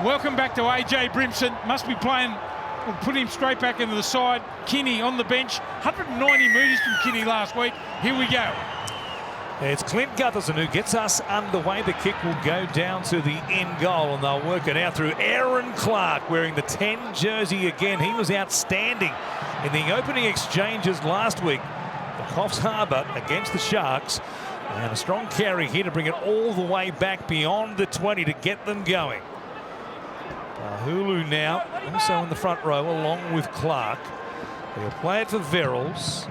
Welcome back to AJ Brimson. Must be playing, we'll put him straight back into the side. Kinney on the bench, 190 metres from Kinney last week. Here we go. It's Clint Gutherson who gets us underway. The kick will go down to the end goal, and they'll work it out through Aaron Clark, wearing the 10 jersey again. He was outstanding in the opening exchanges last week. The Coffs Harbour against the Sharks, and a strong carry here to bring it all the way back beyond the 20 to get them going. Hulu now also in the front row along with Clark. He'll play it for Verrills.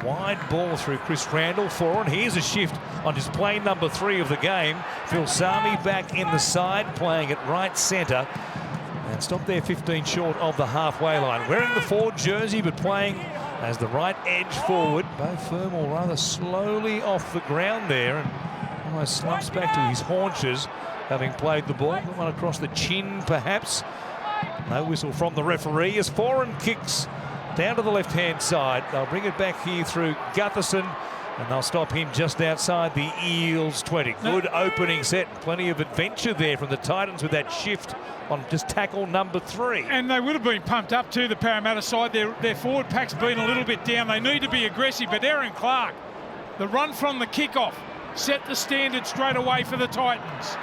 Wide ball through Chris Randall forward. Here's a shift on his play number 3 of the game. Phil Sami back in the side, playing at right centre. And stopped there 15 short of the halfway line. Wearing the 4 jersey, but playing as the right edge forward. Bo Fermor rather slowly off the ground there and almost slumps back to his haunches, having played the ball. One across the chin, perhaps. No whistle from the referee as Foran kicks down to the left-hand side. They'll bring it back here through Gutherson, and they'll stop him just outside the Eels 20. Good opening set. Plenty of adventure there from the Titans with that shift on just tackle number 3. And they would have been pumped up to the Parramatta side. Their forward pack's been a little bit down. They need to be aggressive, but Aaron Clark, the run from the kickoff, set the standard straight away for the Titans.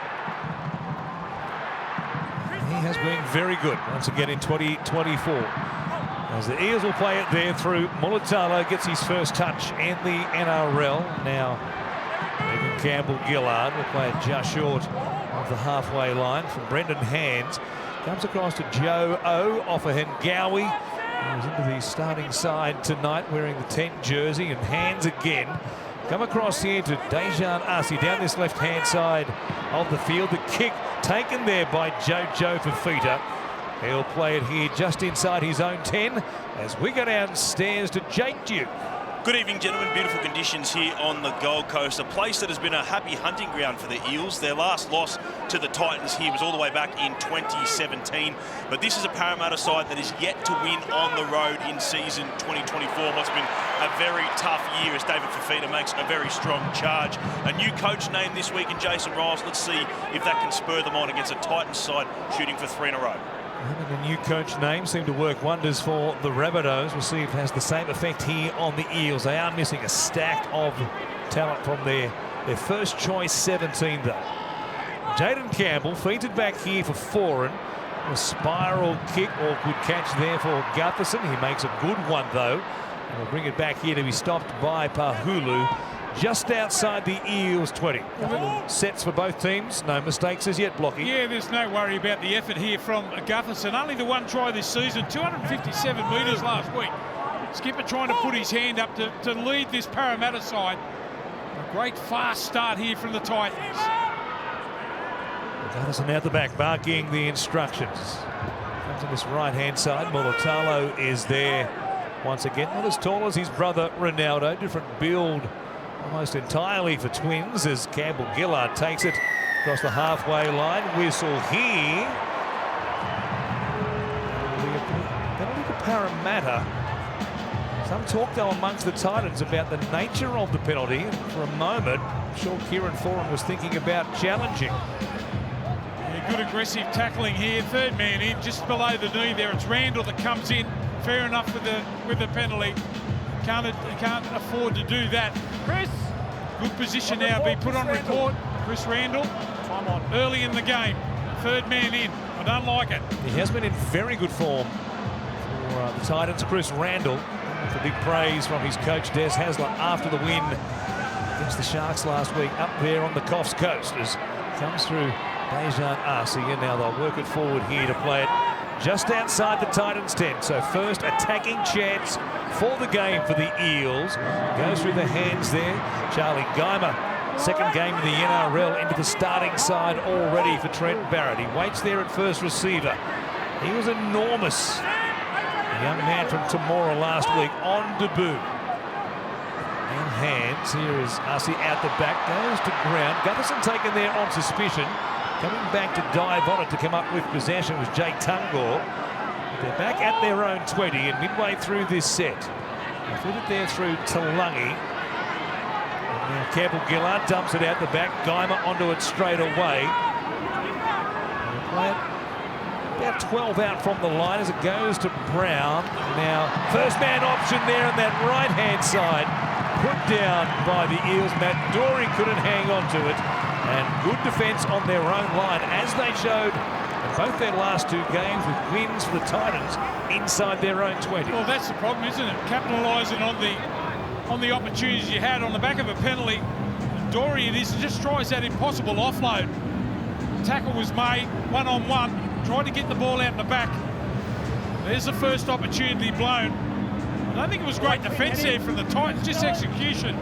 He has been very good once again in 2024. As the Eels will play it there through Mulatalo, gets his first touch in the NRL. Now, Evan Campbell-Gillard will play it just short of the halfway line from Brendan Hands. Comes across to Joe O. Offahengawi, who's into the starting side tonight wearing the 10 jersey, and Hands again. Come across here to Dejan Arce down this left-hand side of the field. The kick taken there by Jojo Fafita. He'll play it here just inside his own 10 as we go downstairs to Jake Duke. Good evening, gentlemen. Beautiful conditions here on the Gold Coast, a place that has been a happy hunting ground for the Eels. Their last loss to the Titans here was all the way back in 2017. But this is a Parramatta side that is yet to win on the road in season 2024. What's been a very tough year as David Fafita makes a very strong charge. A new coach named this week in Jason Riles. Let's see if that can spur them on against a Titans side shooting for 3 in a row. Having a new coach name seemed to work wonders for the Rabbitohs. We'll see if it has the same effect here on the Eels. They are missing a stack of talent from their first choice 17 though. Jaden Campbell feeds back here for Foran. A spiral kick, awkward catch there for Gutherson. He makes a good one though. And we'll bring it back here to be stopped by Pahulu. Just outside the Eels 20. Sets for both teams. No mistakes as yet, Blocky. Yeah, there's no worry about the effort here from Gutherson. Only the 1 try this season, 257 metres last week. Skipper trying to put his hand up to lead this Parramatta side. A great fast start here from the Titans. Gutherson out the back, barking the instructions. Comes on this right-hand side. Mulatalo is there once again. Not as tall as his brother Ronaldo. Different build almost entirely for twins as Campbell-Gillard takes it across the halfway line. Whistle here. Penalty for Parramatta. Some talk though amongst the Titans about the nature of the penalty. For a moment, I'm sure Kieran Foran was thinking about challenging. Yeah, good aggressive tackling here. 3rd man in, just below the knee there. It's Randall that comes in. Fair enough with the penalty. Can't afford to do that. Chris, good position now. Be put on report. Chris Randall, early in the game. 3rd man in. I don't like it. He has been in very good form for the Titans. Chris Randall, for big praise from his coach Des Hasler after the win against the Sharks last week up there on the Coffs Coast. As comes through Dejan Arce, and now they'll work it forward here to play it just outside the Titans 10. So first attacking chance for the game for the Eels. Goes through the hands there. Charlie Geimer, second game in the NRL, into the starting side already for Trent Barrett. He waits there at first receiver. He was enormous. The young man from Temora last week on debut. And Hands, here is Arce out the back, goes to ground. Gutherson taken there on suspicion. Coming back to dive on it to come up with possession was Jake Tungor. They're back at their own 20 and midway through this set. They put it there through Talangi. And now Campbell-Gillard dumps it out the back. Geimer onto it straight away. About 12 out from the line as it goes to Brown. Now, first man option there on that right-hand side. Put down by the Eels. Matt Dory couldn't hang on to it. And good defence on their own line, as they showed in both their last two games with wins for the Titans inside their own 20. Well, that's the problem, isn't it? Capitalising on the opportunities you had on the back of a penalty. Dory, it is, just tries that impossible offload. Tackle was made, one-on-one. Tried to get the ball out in the back. There's the first opportunity blown. I don't think it was great defence there from the Titans, just execution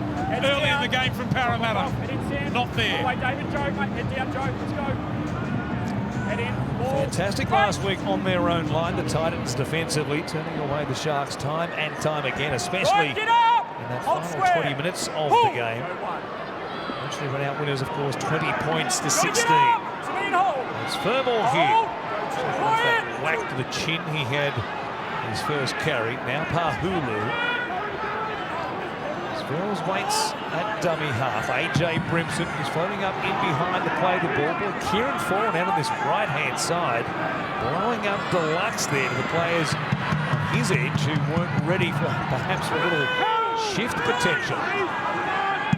early in the game from Parramatta. Not there. Fantastic last week on their own line, the Titans defensively, turning away the Sharks time and time again, especially in that final 20 minutes of the game. Eventually run out winners, of course, 20 points to 16. It's Fermor here. That whack to the chin he had his first carry. Now Pahulu. Squirrels waits at dummy half. AJ Brimson is floating up in behind to play the ball. Kieran Foran out on this right-hand side, blowing up Deluxe there to the players on his edge who weren't ready for perhaps a little shift potential.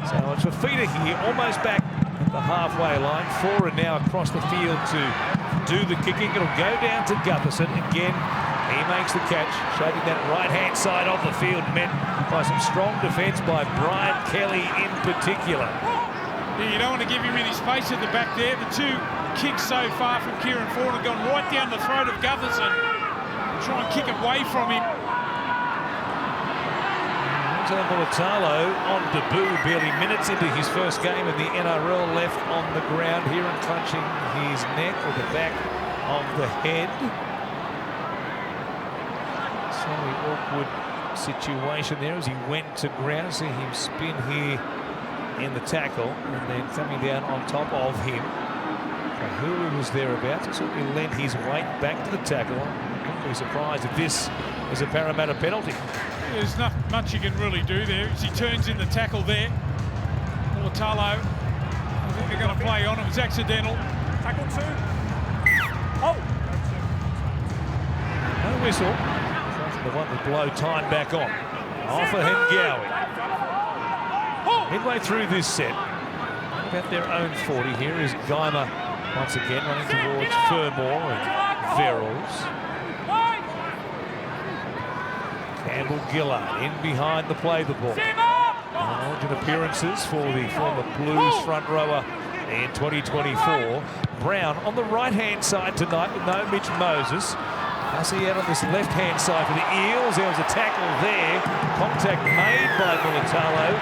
So it's Fafita here, almost back at the halfway line. Foran now across the field to do the kicking. It'll go down to Gutherson again. He makes the catch, shaping that right-hand side of the field, met by some strong defence by Brian Kelly in particular. Yeah, you don't want to give him any space at the back there. The two kicks so far from Kieran Foran have gone right down the throat of Gutherson. Try and kick away from him. Mulatalo on debut, barely minutes into his first game in the NRL, left on the ground here and clutching his neck with the back of the head. Slightly awkward situation there as he went to ground. See him spin here in the tackle and then coming down on top of him. Who was thereabouts. He certainly lent his weight back to the tackle. I wouldn't be surprised if this is a Parramatta penalty. There's not much you can really do there as he turns in the tackle there. Mulatalo, I think they're going to play on. It was accidental. Tackle two. Oh! No whistle. The one to blow time back on. Off of Hengawi. Midway through this set, about their own 40 here is Geimer once again running towards Fermor and Verrills. Campbell Gillard in behind the play the ball. Origin appearances for the former Blues front rower in 2024. Brown on the right-hand side tonight with no Mitch Moses. Hussey out on this left-hand side for the Eels. There was a tackle there. Contact made by Mulatalo.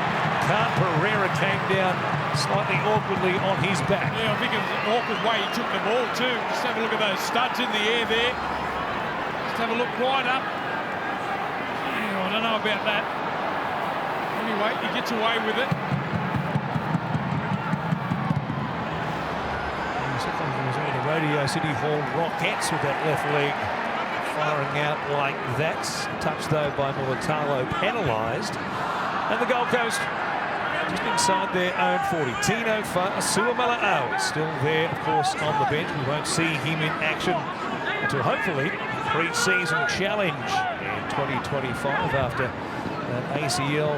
Kant Pereira came down slightly awkwardly on his back. Yeah, I think it was an awkward way he took the ball too. Just have a look at those studs in the air there. Just have a look right up. I don't know about that. Anyway, he gets away with it. The Radio City Hall Rockets with that left leg firing out like that. Touched though by Mulatalo, penalised. And the Gold Coast just inside their own 40. Tino Suamala still there, of course, on the bench. We won't see him in action until hopefully pre-season challenge in 2025 after an ACL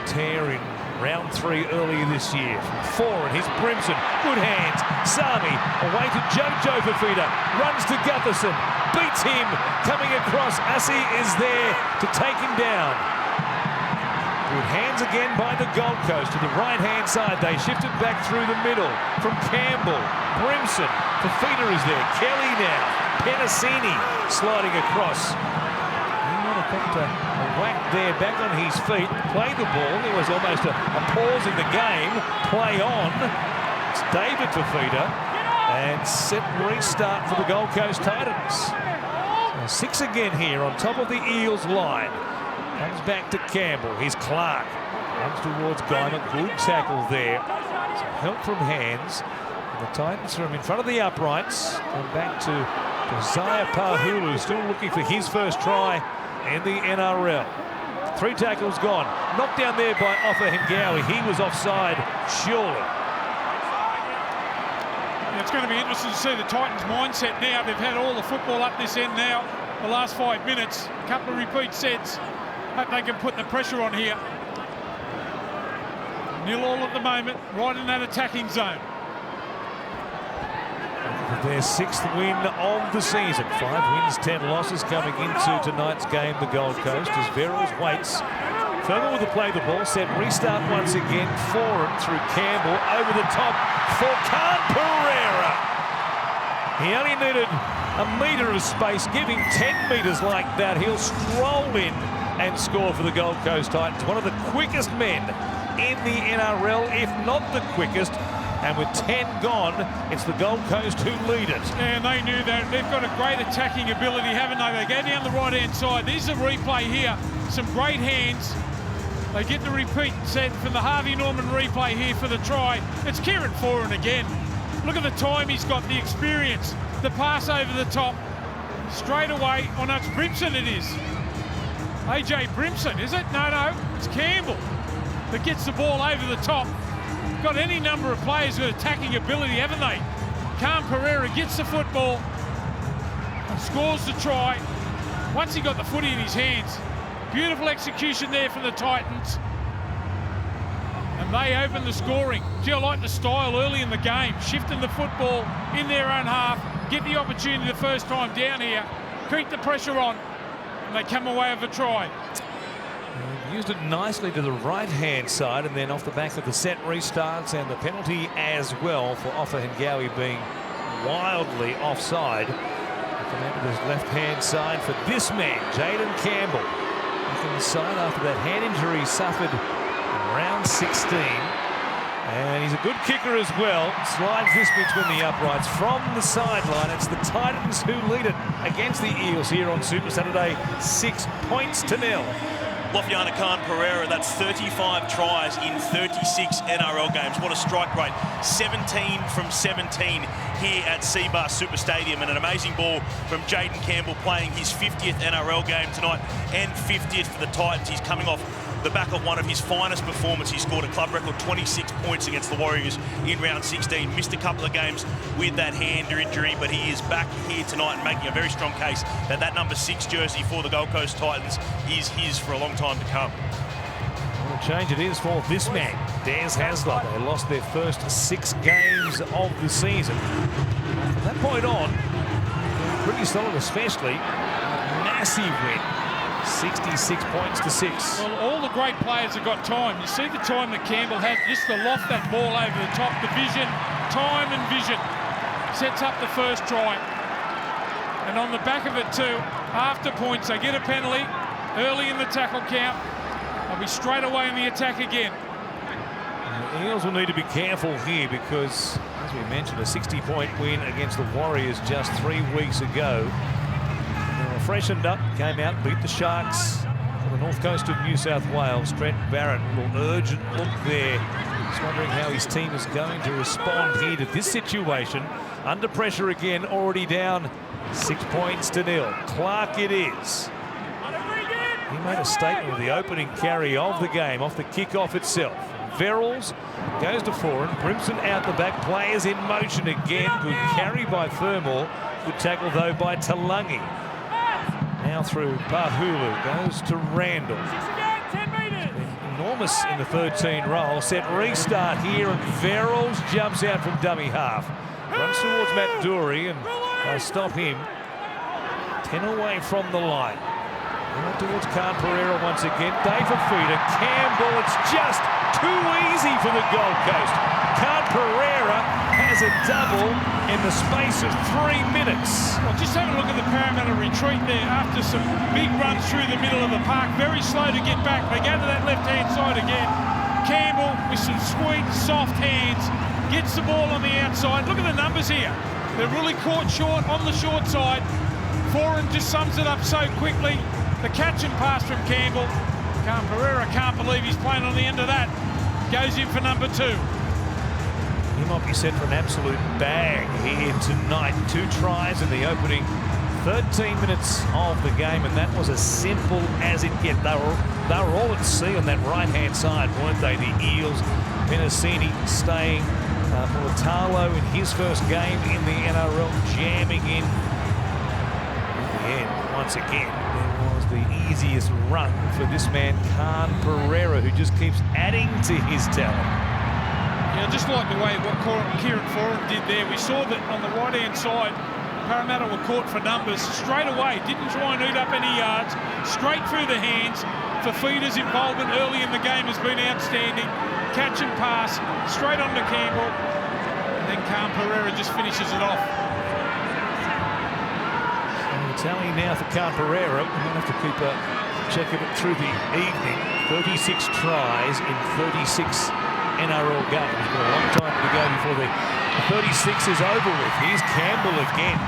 tear in round 3 earlier this year. From 4 and here's Brimson, good hands. Sami away to Jojo Fafita, runs to Gutherson, beats him, coming across. Assi is there to take him down. Good hands again by the Gold Coast to the right-hand side. They shifted back through the middle from Campbell, Brimson, Fafita is there, Kelly now. Penasini sliding across. He might have got a whack there back on his feet. Play the ball. There was almost a pause in the game. Play on. It's David Fafita. And set restart for the Gold Coast Titans. So 6 again here on top of the Eels line. Comes back to Campbell. Here's Clark. Comes towards Geimer. Good tackle there. Some help from hands. And the Titans from in front of the uprights. Come back to Josiah Pahulu, still looking for his first try in the NRL. 3 tackles gone. Knocked down there by Offa Hengawi. He was offside, surely. Yeah, it's going to be interesting to see the Titans' mindset now. They've had all the football up this end now, the last 5 minutes. A couple of repeat sets. Hope they can put the pressure on here. 0-0 at the moment, right in that attacking zone. Their 6th win of the season. 5 wins, 10 losses coming into tonight's game, the Gold Coast, as Verrills waits. Fergal with the play the ball, set restart once again for him through Campbell, over the top for Khan Pereira. He only needed a metre of space, giving 10 metres like that. He'll stroll in and score for the Gold Coast Titans. One of the quickest men in the NRL, if not the quickest. And with 10 gone, it's the Gold Coast who lead it. And they knew that. They've got a great attacking ability, haven't they? They go down the right-hand side. There's a replay here. Some great hands. They get the repeat set from the Harvey Norman replay here for the try. It's Kieran Foran again. Look at the time he's got, the experience. The pass over the top. Straight away. Oh, no, it's Brimson it is. AJ Brimson, is it? No, it's Campbell that gets the ball over the top. Got any number of players with attacking ability, haven't they? Khan Pereira gets the football and scores the try. Once he got the footy in his hands, beautiful execution there from the Titans. And they open the scoring. Gee, I like the style early in the game, shifting the football in their own half, get the opportunity the first time down here, keep the pressure on, and they come away with a try. Used it nicely to the right-hand side, and then off the back of the set restarts and the penalty as well for Offa Hengawi being wildly offside. Connected his left-hand side for this man, Jaden Campbell. Back inside after that hand injury he suffered in round 16. And he's a good kicker as well. Slides this between the uprights from the sideline. It's the Titans who lead it against the Eels here on Super Saturday, 6 points to 0. Lofiana Khan Pereira, that's 35 tries in 36 NRL games. What a strike rate. 17 from 17 here at Seabar Super Stadium, and an amazing ball from Jaden Campbell playing his 50th NRL game tonight and 50th for the Titans. He's coming off the back of one of his finest performances. He scored a club record 26 points against the Warriors in round 16. Missed a couple of games with that hand injury, but he is back here tonight and making a very strong case that that number 6 jersey for the Gold Coast Titans is his for a long time to come. What a change it is for this man, Des Hasler. They lost their first 6 games of the season. From that point on, pretty solid, especially massive win. 66 points to 6. Well, all the great players have got time. You see the time that Campbell has just to loft that ball over the top. The vision, time and vision sets up the first try. And on the back of it too, after points, they get a penalty early in the tackle count. They'll be straight away in the attack again. The Eels will need to be careful here because, as we mentioned, a 60-point win against the Warriors just 3 weeks ago. Freshened up, came out, beat the Sharks on the north coast of New South Wales. Trent Barrett, a little urgent look there. Just wondering how his team is going to respond here to this situation. Under pressure again, already down 6 points to 0. Clark it is. He made a statement with the opening carry of the game, off the kickoff itself. Verrills goes to Foran, Brimson out the back, players in motion again. Good carry by Fermor, good tackle though by Talangi. Now through Pahulu, goes to Randall. Enormous in the 13 roll. Set restart here, and Verrills jumps out from dummy half. Runs towards Matt Dury, and they'll stop him. 10 away from the line. Out towards Khan Pereira once again. Dave Fafita, Campbell, it's just too easy for the Gold Coast. Khan Pereira has a double in the space of 3 minutes. Well, just have a look at the Parramatta retreat there after some big runs through the middle of the park. Very slow to get back. They go to that left-hand side again. Campbell with some sweet, soft hands, gets the ball on the outside. Look at the numbers here. They're really caught short on the short side. Foran just sums it up so quickly. The catch and pass from Campbell. Khan Pereira can't believe he's playing on the end of that. Goes in for number 2. He might be set for an absolute bag here tonight. 2 tries in the opening 13 minutes of the game, and that was as simple as it gets. They were all at sea on that right-hand side, weren't they? The Eels, Penasini staying Mulatalo in his first game in the NRL, jamming in. At the end, once again, there was the easiest run for this man, Khan Pereira, who just keeps adding to his talent. Yeah, just like the way what Kieran Foran did there. We saw that on the right-hand side, Parramatta were caught for numbers straight away. Didn't try and eat up any yards. Straight through the hands. Fafita's involvement early in the game has been outstanding. Catch and pass, straight on to Campbell. And then Khan Pereira just finishes it off. So tally now for Khan Pereira. We might have to keep a check of it through the evening. 36 tries in 36 NRL games. We've got a long time to go before the 36 is over with. Here's Campbell again.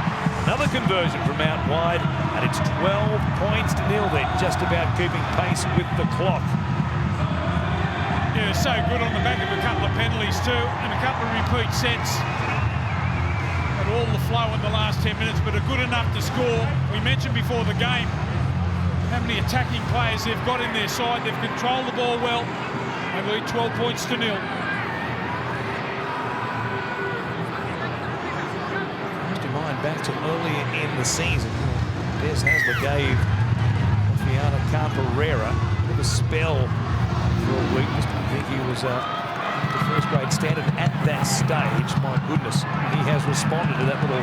Another conversion from out wide, and it's 12 points to nil. They're just about keeping pace with the clock. Yeah, so good on the back of a couple of penalties too, and a couple of repeat sets. Had all the flow in the last 10 minutes, but are good enough to score. We mentioned before the game how many attacking players they've got in their side. They've controlled the ball well. They lead 12 points to nil. Back to earlier in the season, Des Hasler gave Fiona Khan Pereira a spell for a week. I think he was the first grade standard at that stage. My goodness, he has responded to that little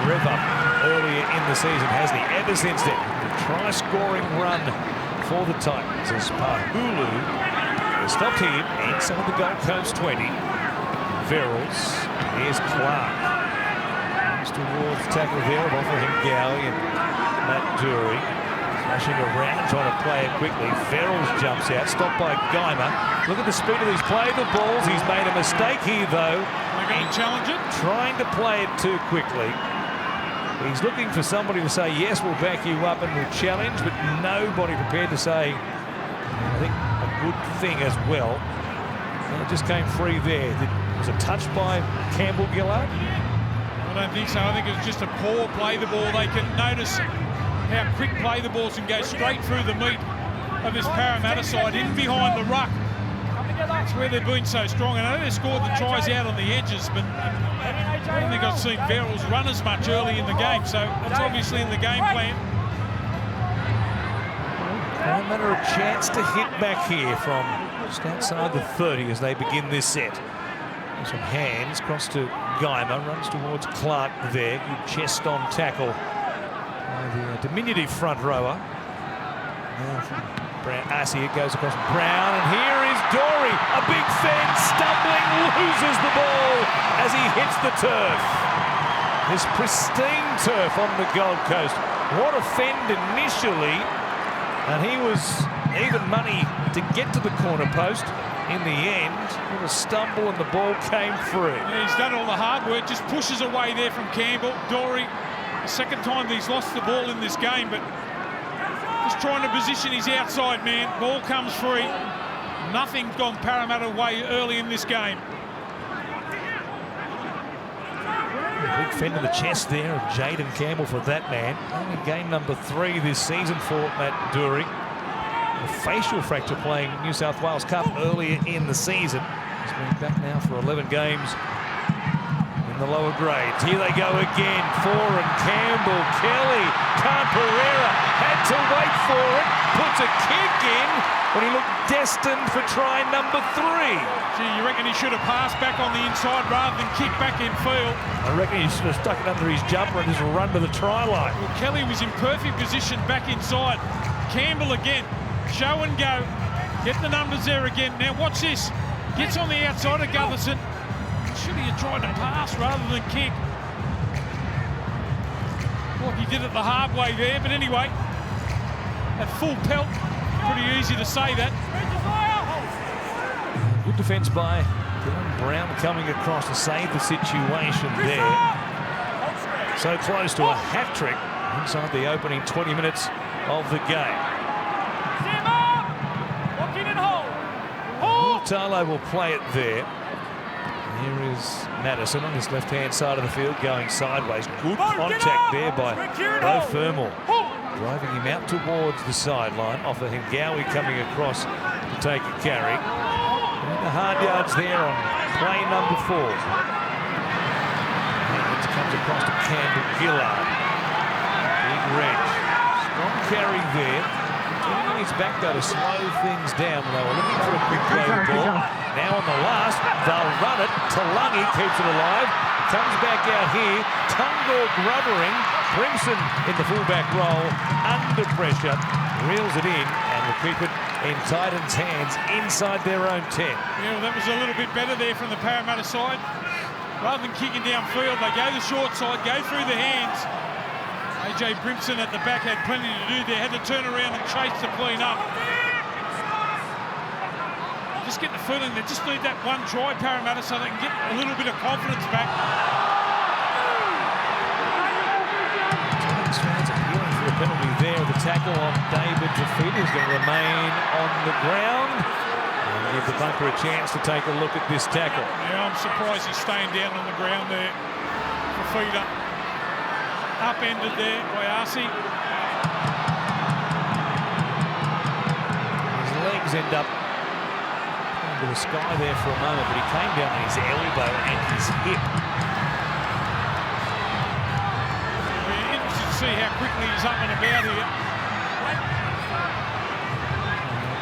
rev up earlier in the season, hasn't he? Ever since then, the try-scoring run for the Titans as Pahulu has stopped here inside the Gold Coast 20. Verrills, here's Clark. Towards the tackle there of Hingao and Matt Dury. Flashing around, trying to play it quickly. Verrills jumps out, stopped by Geimer. Look at the speed of these play the balls. He's made a mistake here, though. They're going to challenge it. Trying to play it too quickly. He's looking for somebody to say, yes, we'll back you up and we'll challenge, but nobody prepared to say, I think, a good thing as well. And it just came free there. Was it touched by Campbell Gillard? I don't think so. I think it was just a poor play the ball. They can notice how quick play the balls and go straight through the meat of this Parramatta side, in behind the ruck. That's where they've been so strong. And I know they scored the tries out on the edges, but I don't think I've seen Verrills run as much early in the game. So that's obviously in the game plan. Parramatta a chance to hit back here from just outside the 30 as they begin this set. Some hands cross to Geimer, runs towards Clark there. Good chest on tackle by the diminutive front rower. Now from Brown, it goes across Brown, and here is Dory. A big fence, stumbling, loses the ball as he hits the turf. This pristine turf on the Gold Coast. What a fend initially, and he was even money to get to the corner post. In the end, with a stumble and the ball came free. Yeah, he's done all the hard work, just pushes away there from Campbell. Dory, the second time he's lost the ball in this game, but just trying to position his outside man. Ball comes free. Nothing's gone Parramatta way early in this game. Big fend in the chest there of Jaden Campbell for that man. Only game number 3 this season for Matt Dury. A facial fracture playing New South Wales Cup earlier in the season. He's been back now for 11 games in the lower grades. Here they go again. Foran, Campbell, Kelly, Khan Pereira had to wait for it. Puts a kick in when he looked destined for try number 3. Gee, you reckon he should have passed back on the inside rather than kick back in field? I reckon he should have stuck it under his jumper and just run to the try line. Well, Kelly was in perfect position back inside. Campbell again. Show and go. Get the numbers there again. Now watch this. Gets on the outside of Gutherson. Should he have tried to pass rather than kick? Well, he did it the hard way there, but anyway, at full pelt, pretty easy to say that. Good defence by Dylan Brown coming across to save the situation there. So close to a hat-trick inside the opening 20 minutes of the game. Talo will play it there. Here is Madison on his left-hand side of the field going sideways. Good contact there by Beau Fermor. Driving him out towards the sideline. Off Hingao coming across to take a carry. And the hard yards there on play number 4. And it comes across to Campbell Gillard. Big wrench. Strong carry there. Turning his back though to slow things down. They were looking for a quick play of the ball. Now on the last, they'll run it. Talangi keeps it alive. Comes back out here. Tungor grubbering. Brimson in the fullback role. Under pressure. Reels it in and will keep it in Titans' hands inside their own 10. Yeah, well, that was a little bit better there from the Parramatta side. Rather than kicking downfield, they go the short side, go through the hands. AJ Brimson at the back had plenty to do there, had to turn around and chase to clean up. Just get the feeling they just need that one try, Parramatta, so they can get a little bit of confidence back. Titans fans appealing for a penalty there. The tackle on David Tafita is going to remain on the ground. And give the bunker a chance to take a look at this tackle. Yeah, I'm surprised he's staying down on the ground there. Tafita upended there by Arce. His legs end up into the sky there for a moment, but he came down on his elbow and his hip. We're interested to see how quickly he's up and about here.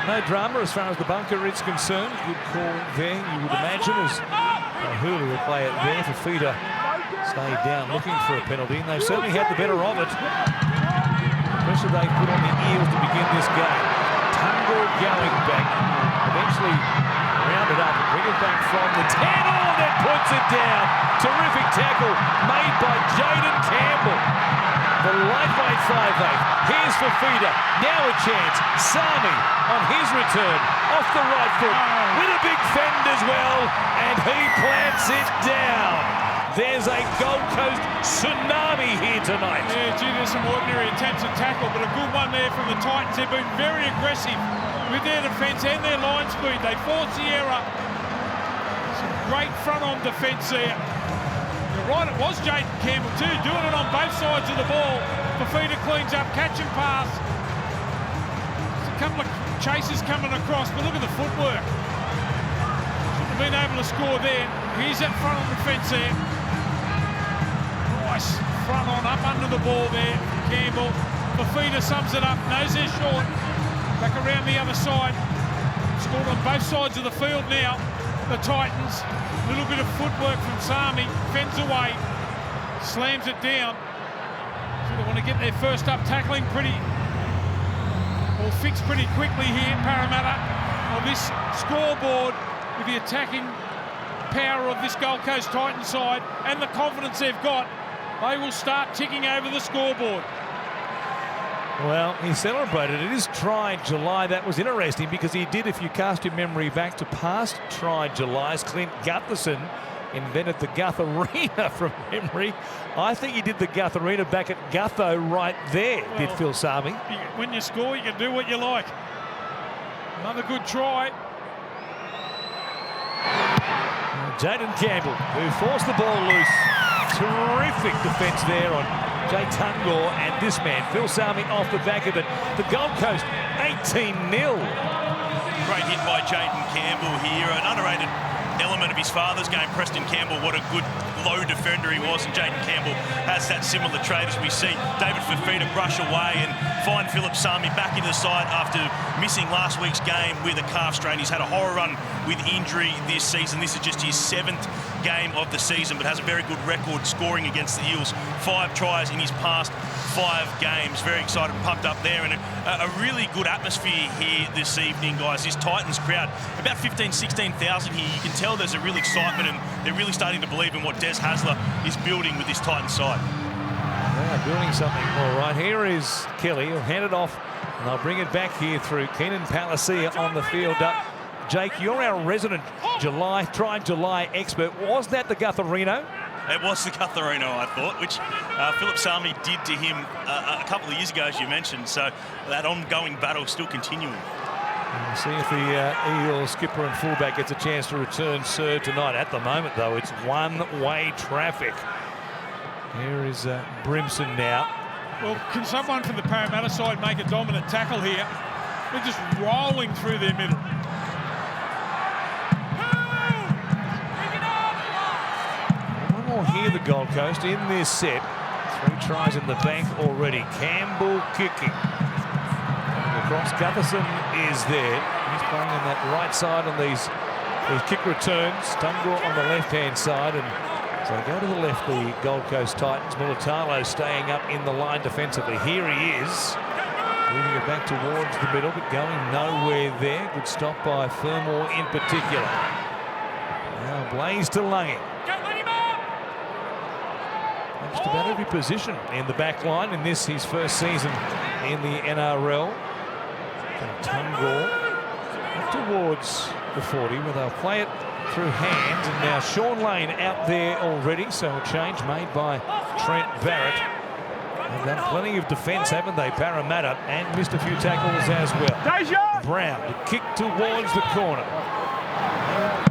No drama as far as the bunker is concerned. Good call there, you would imagine, as Hulu will play it there. Tafita stayed down looking for a penalty, and they've certainly had the better of it. The pressure they put on the Eels to begin this game. Tungor going back, eventually round it up and bring it back from the 10. Oh, that puts it down. Terrific tackle made by Jaden Campbell. The lightweight 5'8". Here's Fafita. Now a chance. Sami on his return. Off the right foot. With a big fend as well. And he plants it down. There's a Gold Coast tsunami here tonight. Yeah, gee, there's some ordinary attempts at tackle, but a good one there from the Titans. They've been very aggressive with their defence and their line speed. They force the error. Some great front-on defence there. You're right, it was Jaden Campbell too, doing it on both sides of the ball. Fafita cleans up, catch and pass. There's a couple of chases coming across, but look at the footwork. Shouldn't have been able to score there. Here's that front-on defence there. Nice front on up under the ball there. Campbell. Fafita sums it up. Knows they're short. Back around the other side. Scored on both sides of the field now. The Titans. A little bit of footwork from Sami. Fends away. Slams it down. So they want to get their first up tackling fixed pretty quickly here. Parramatta on this scoreboard with the attacking power of this Gold Coast Titans side and the confidence they've got. They will start ticking over the scoreboard. Well, he celebrated. It is Try July. That was interesting because he did, if you cast your memory back to past Try Julys, Clint Gutherson invented the Guth Arena from memory. I think he did the Guth Arena back at Gutho right there, well, did Phil Sami. When you score, you can do what you like. Another good try. Jaden Campbell, who forced the ball loose. Terrific defence there on Jay Tungor and this man, Phil Sami, off the back of it. The Gold Coast, 18-0. Great hit by Jaden Campbell here. An underrated element of his father's game, Preston Campbell. What a good low defender he was, and Jaden Campbell has that similar trait as we see David Fafita brush away and find Philip Sami back into the side after missing last week's game with a calf strain. He's had a horror run with injury this season. This is just his 7th game of the season, but has a very good record scoring against the Eels. 5 tries in his past 5 games. Very excited and pumped up there, and a really good atmosphere here this evening, guys. This Titans crowd, about 16,000 here. You can tell there's a real excitement, and they're really starting to believe in what Des Hasler is building with this Titans side. They're building something more, right? Here is Kelly. He'll hand it off, and they'll bring it back here through Keenan Palacia on the field. Jake, you're our resident Try July expert. Was that the Gutherino? It was the Gutherino, I thought, which Philip Sami did to him a couple of years ago, as you mentioned. So that ongoing battle still continuing. We'll see if the Eels skipper and fullback gets a chance to return serve tonight. At the moment, though, it's one-way traffic. Here is Brimson now. Well, can someone from the Parramatta side make a dominant tackle here? They're just rolling through their middle. here, the Gold Coast, in this set. 3 tries in the bank already. Campbell kicking. Across, Gutherson is there. He's playing on that right side on these kick returns. Tungo on the left-hand side. And so they go to the left, the Gold Coast Titans. Mulatalo staying up in the line defensively. Here he is. Moving it back towards the middle, but going nowhere there. Good stop by Fermor in particular. Now Blaze to Lungy. Just about every position in the back line in this, his first season in the NRL. Tungo up towards the 40, where they'll play it through hands. And now Sean Lane out there already, so a change made by Trent Barrett. They've done plenty of defence, haven't they, Parramatta, and missed a few tackles as well. Brown, the kick towards the corner.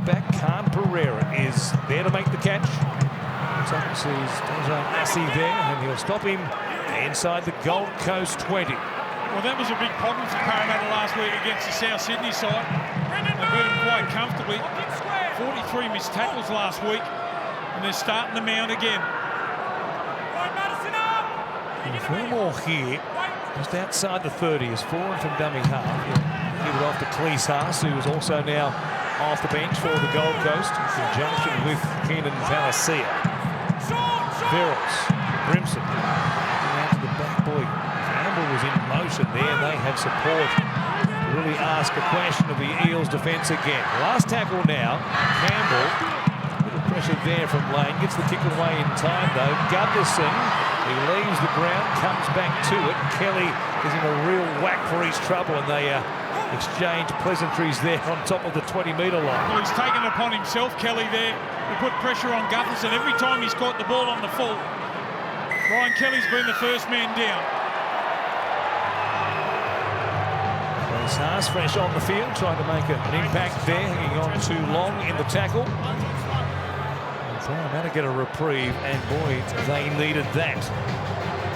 Back, Khan Pereira is there to make the catch. Sees Dejan Assi there, and he'll stop him inside the Gold Coast 20. Well, that was a big problem for Parramatta last week against the South Sydney side. They beat them quite comfortably. 43 missed tackles last week, and they're starting to mount again. Fermor here, just outside the 30, is forward from dummy half. He'll give it off to Cleese Haas, who is also now off the bench for the Gold Coast in conjunction with Keenan Palacia. Verrills, Brimson, out to the back boy. Campbell was in motion there. They had support to really ask a question of the Eels defence again. Last tackle now, Campbell. A bit of pressure there from Lane. Gets the kick away in time though. Gutherson, he leaves the ground, comes back to it. Kelly is in a real whack for his trouble, and they exchange pleasantries there on top of the 20-metre line. Well, he's taken it upon himself, Kelly, there. He put pressure on Gutherson every time he's caught the ball on the full. Ryan Kelly's been the first man down. Cleese Haas fresh on the field, trying to make an impact there, hanging on too long in the tackle. Parramatta get a reprieve, and boy, they needed that.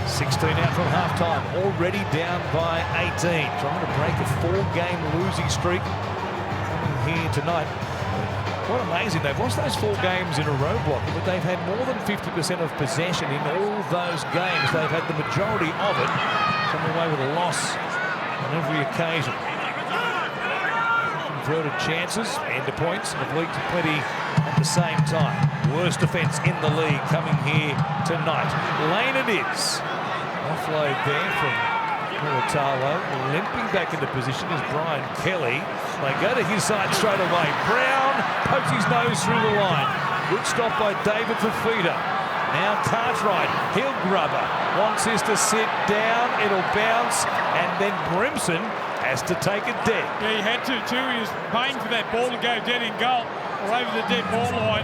16 out from half-time, already down by 18. Trying to break a 4-game losing streak. Coming here tonight. Quite amazing. They've lost those 4 games in a row, block, but they've had more than 50% of possession in all those games. They've had the majority of it. Coming away with a loss on every occasion. Converted chances, end of points, and have leaked plenty at the same time. Worst defence in the league coming here tonight. Lane it is. Offload there from Mulatalo. Limping back into position is Brian Kelly. They go to his side straight away. Brown pokes his nose through the line. Good stop by David Fafita. Now Cartwright, heel grubber. Wants this to sit down. It'll bounce. And then Brimson has to take it dead. Yeah, he had to too. He was paying for that ball to go dead in goal or over the dead ball line.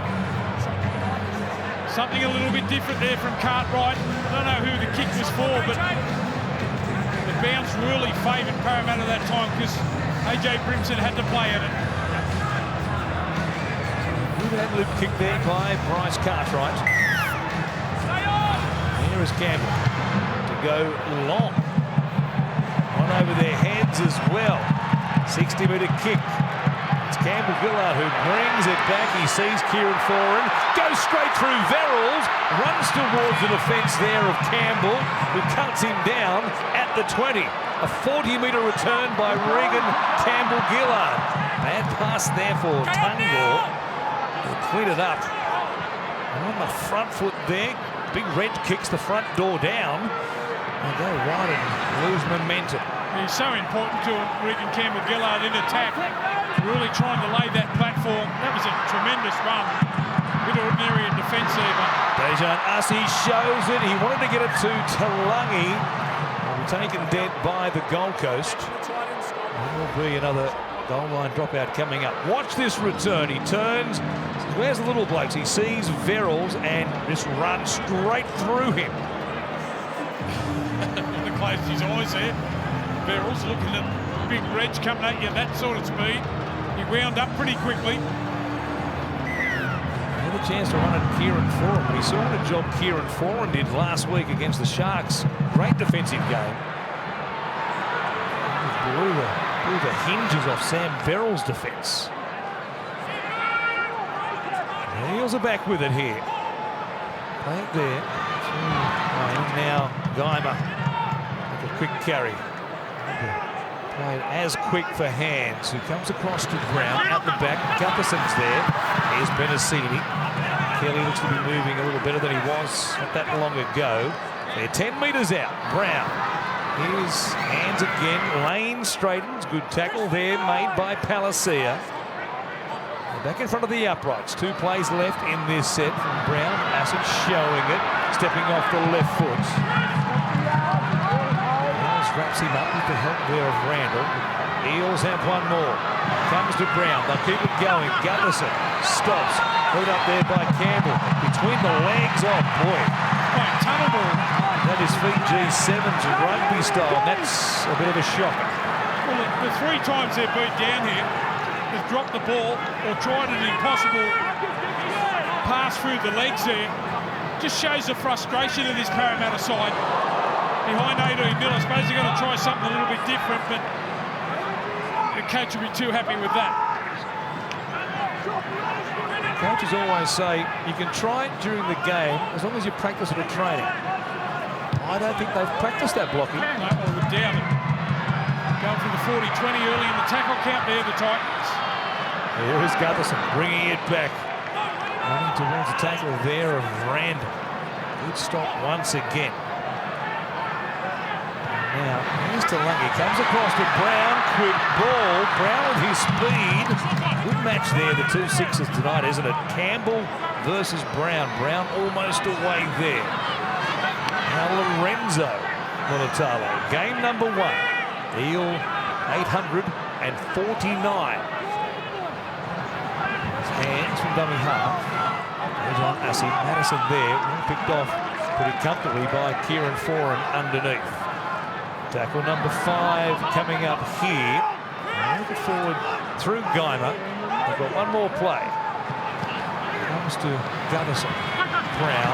Something a little bit different there from Cartwright. I don't know who the kick was for, but the bounce really favoured Parramatta that time because AJ Brimson had to play at it. Good ad-lib kick there by Bryce Cartwright. Here is Campbell to go long. One over their heads as well. 60-metre kick. It's Campbell-Gillard who brings it back. He sees Kieran Foran, goes straight through Verrills, runs towards the defence there of Campbell, who cuts him down at the 20. A 40-metre return by Regan Campbell-Gillard. Bad pass there for Tungo. He'll clean it up. And on the front foot there, Big Red kicks the front door down. They go wide and lose momentum. He's so important to Regan Campbell-Gillard in attack. Really trying to lay that platform. That was a tremendous run. Bit ordinary in defence there, but Dejan Assi shows it. He wanted to get it to Talangi. Will be taken dead by the Gold Coast. There will be another goal line dropout coming up. Watch this return. He turns. Where's the little blokes? He sees Verrills and just runs straight through him. to close his eyes there. Verrills looking at Big Reg coming at you that sort of speed. He wound up pretty quickly. Another chance to run at Kieran Foran. We saw the job Kieran Foran did last week against the Sharks. Great defensive game. Blew the hinges off Sam Verrills' defence. The Eels are back with it here. Play it there. Now Geimer with a quick carry. Played as quick for Hands, who comes across to Brown out the back. Gutherson's there. Here's Benassini. Kelly looks to be moving a little better than he was not that long ago. They're 10 metres out. Brown. Here's Hands again. Lane straightens. Good tackle there made by Palacia. Back in front of the uprights. 2 plays left in this set from Brown. Acid showing it. Stepping off the left foot. Miles wraps him up with the help there of Randall. Eels have one more. Comes to Brown. They'll keep it going. Gutherson stops. Put up there by Campbell. Between the legs. Oh, boy. Quite tunnel ball. That is Fiji Sevens rugby style. That's a bit of a shocker. Well, the 3 times they've been down here, they've dropped the ball or tried an impossible pass through the legs there. Just shows the frustration of this Parramatta side. Behind 18 nil, I suppose they're going to try something a little bit different, but the coach will be too happy with that. Coaches always say you can try it during the game as long as you practice it at training. I don't think they've practiced that blocking. No, I would doubt it. Going for the 40-20 early in the tackle count there, the Titans. Here is Gutherson bringing it back. Running towards the tackle there of Randall. Good stop once again. Now, here's Talangi. Comes across to Brown. Quick ball. Brown with his speed. Good match there, the 2 sixes tonight, isn't it? Campbell versus Brown. Brown almost away there. Now Lorenzo Mulatalo. Game number 1. Eel 849. Hands from dummy half. There's on Assi. Madison there. Picked off pretty comfortably by Kieran Foran underneath. Tackle number 5 coming up here. Looking forward through Geimer. We've got one more play. Comes to Gutherson. Brown.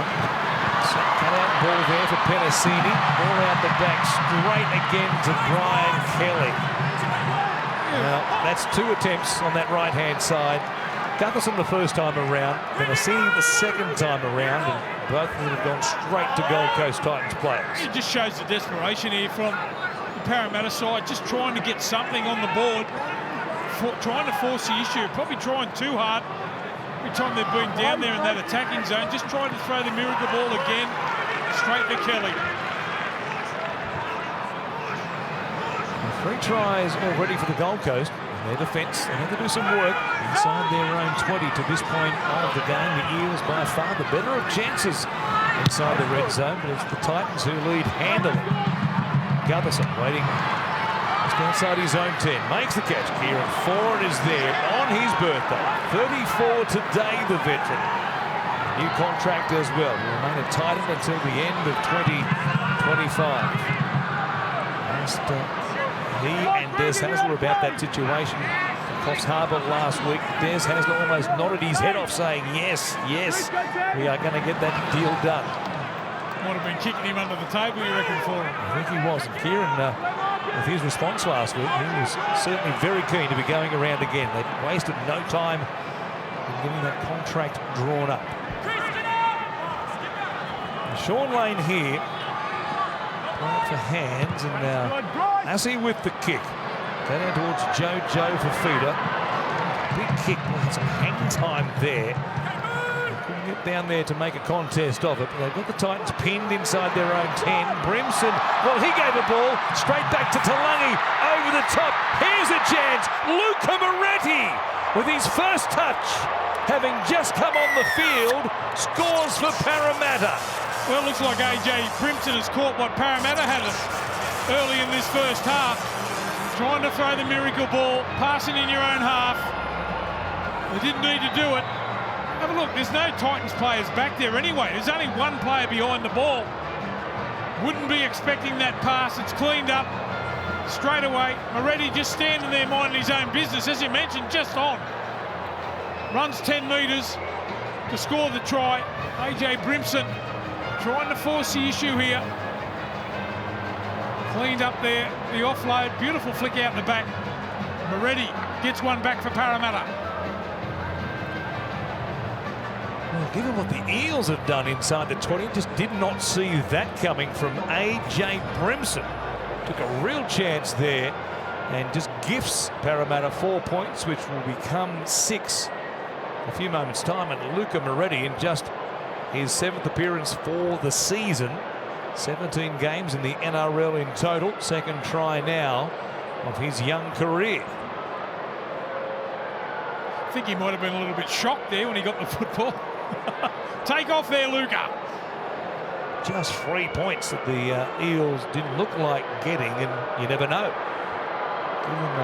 Cut out ball there for Penasini. Ball out the back straight again to Brian Kelly. Now, that's 2 attempts on that right-hand side. Gutherson the first time around, Penasini the second time around, and both of them have gone straight to Gold Coast Titans players. It just shows the desperation here from the Parramatta side, just trying to get something on the board, trying to force the issue, probably trying too hard. Every time they've been down there in that attacking zone, just trying to throw the miracle ball again, straight to Kelly. 3 tries already for the Gold Coast. Their defence, they have to do some work inside their own 20 to this point of the game. The Eels by far the better of chances inside the red zone, but it's the Titans who lead handily. Gutherson waiting just outside his own 10. Makes the catch. Kieran Foran is there on his birthday. 34 today, the veteran. New contract as well. Will remain a Titan until the end of 2025. He and Des Hasler about that situation. Coffs Harbour last week. Des Hasler almost nodded his head off saying, yes, yes, we are going to get that deal done. Might have been kicking him under the table, you reckon, for him? I think he was. And Kieran, with his response last week, he was certainly very keen to be going around again. They wasted no time in getting that contract drawn up. Sean Lane here. Playing for Hands, and now Assi with the kick. Go down towards Joe for feeder. Big kick, well, some hang time there. They couldn't get down there to make a contest of it, but they've got the Titans pinned inside their own 10. Brimson, well, he gave a ball straight back to Talangi, over the top. Here's a chance. Luca Moretti with his first touch, having just come on the field, scores for Parramatta. Well, it looks like AJ Brimson has caught what Parramatta had early in this first half. Trying to throw the miracle ball, passing in your own half. They didn't need to do it. Have a look, there's no Titans players back there anyway. There's only one player behind the ball. Wouldn't be expecting that pass. It's cleaned up straight away. Moretti just standing there minding his own business, as you mentioned, just on. Runs 10 metres to score the try. AJ Brimson trying to force the issue here. Cleaned up there, the offload. Beautiful flick out the back. Moretti gets one back for Parramatta. Well, given what the Eels have done inside the 20, just did not see that coming from AJ Brimson. Took a real chance there and just gifts Parramatta 4 points, which will become 6 in a few moments' time. And Luca Moretti, in just his 7th appearance for the season, 17 games in the NRL in total, second try now of his young career. I think he might have been a little bit shocked there when he got the football. Take off there, Luca. Just 3 points that the Eels didn't look like getting, and you never know. Give them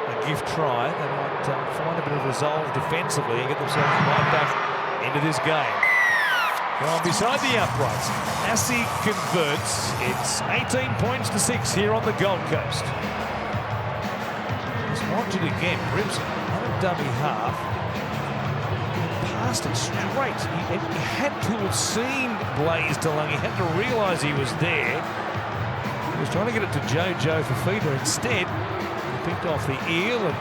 a gift try. They might find a bit of resolve defensively and get themselves right back into this game. Well, beside the uprights, Assi converts. It's 18 points to 6 here on the Gold Coast. Just watch it again. Brimson on a dummy half. Passed it straight. He had to have seen Blaze DeLong. He had to realise he was there. He was trying to get it to Jojo Fafita. Instead, he picked off the eel, and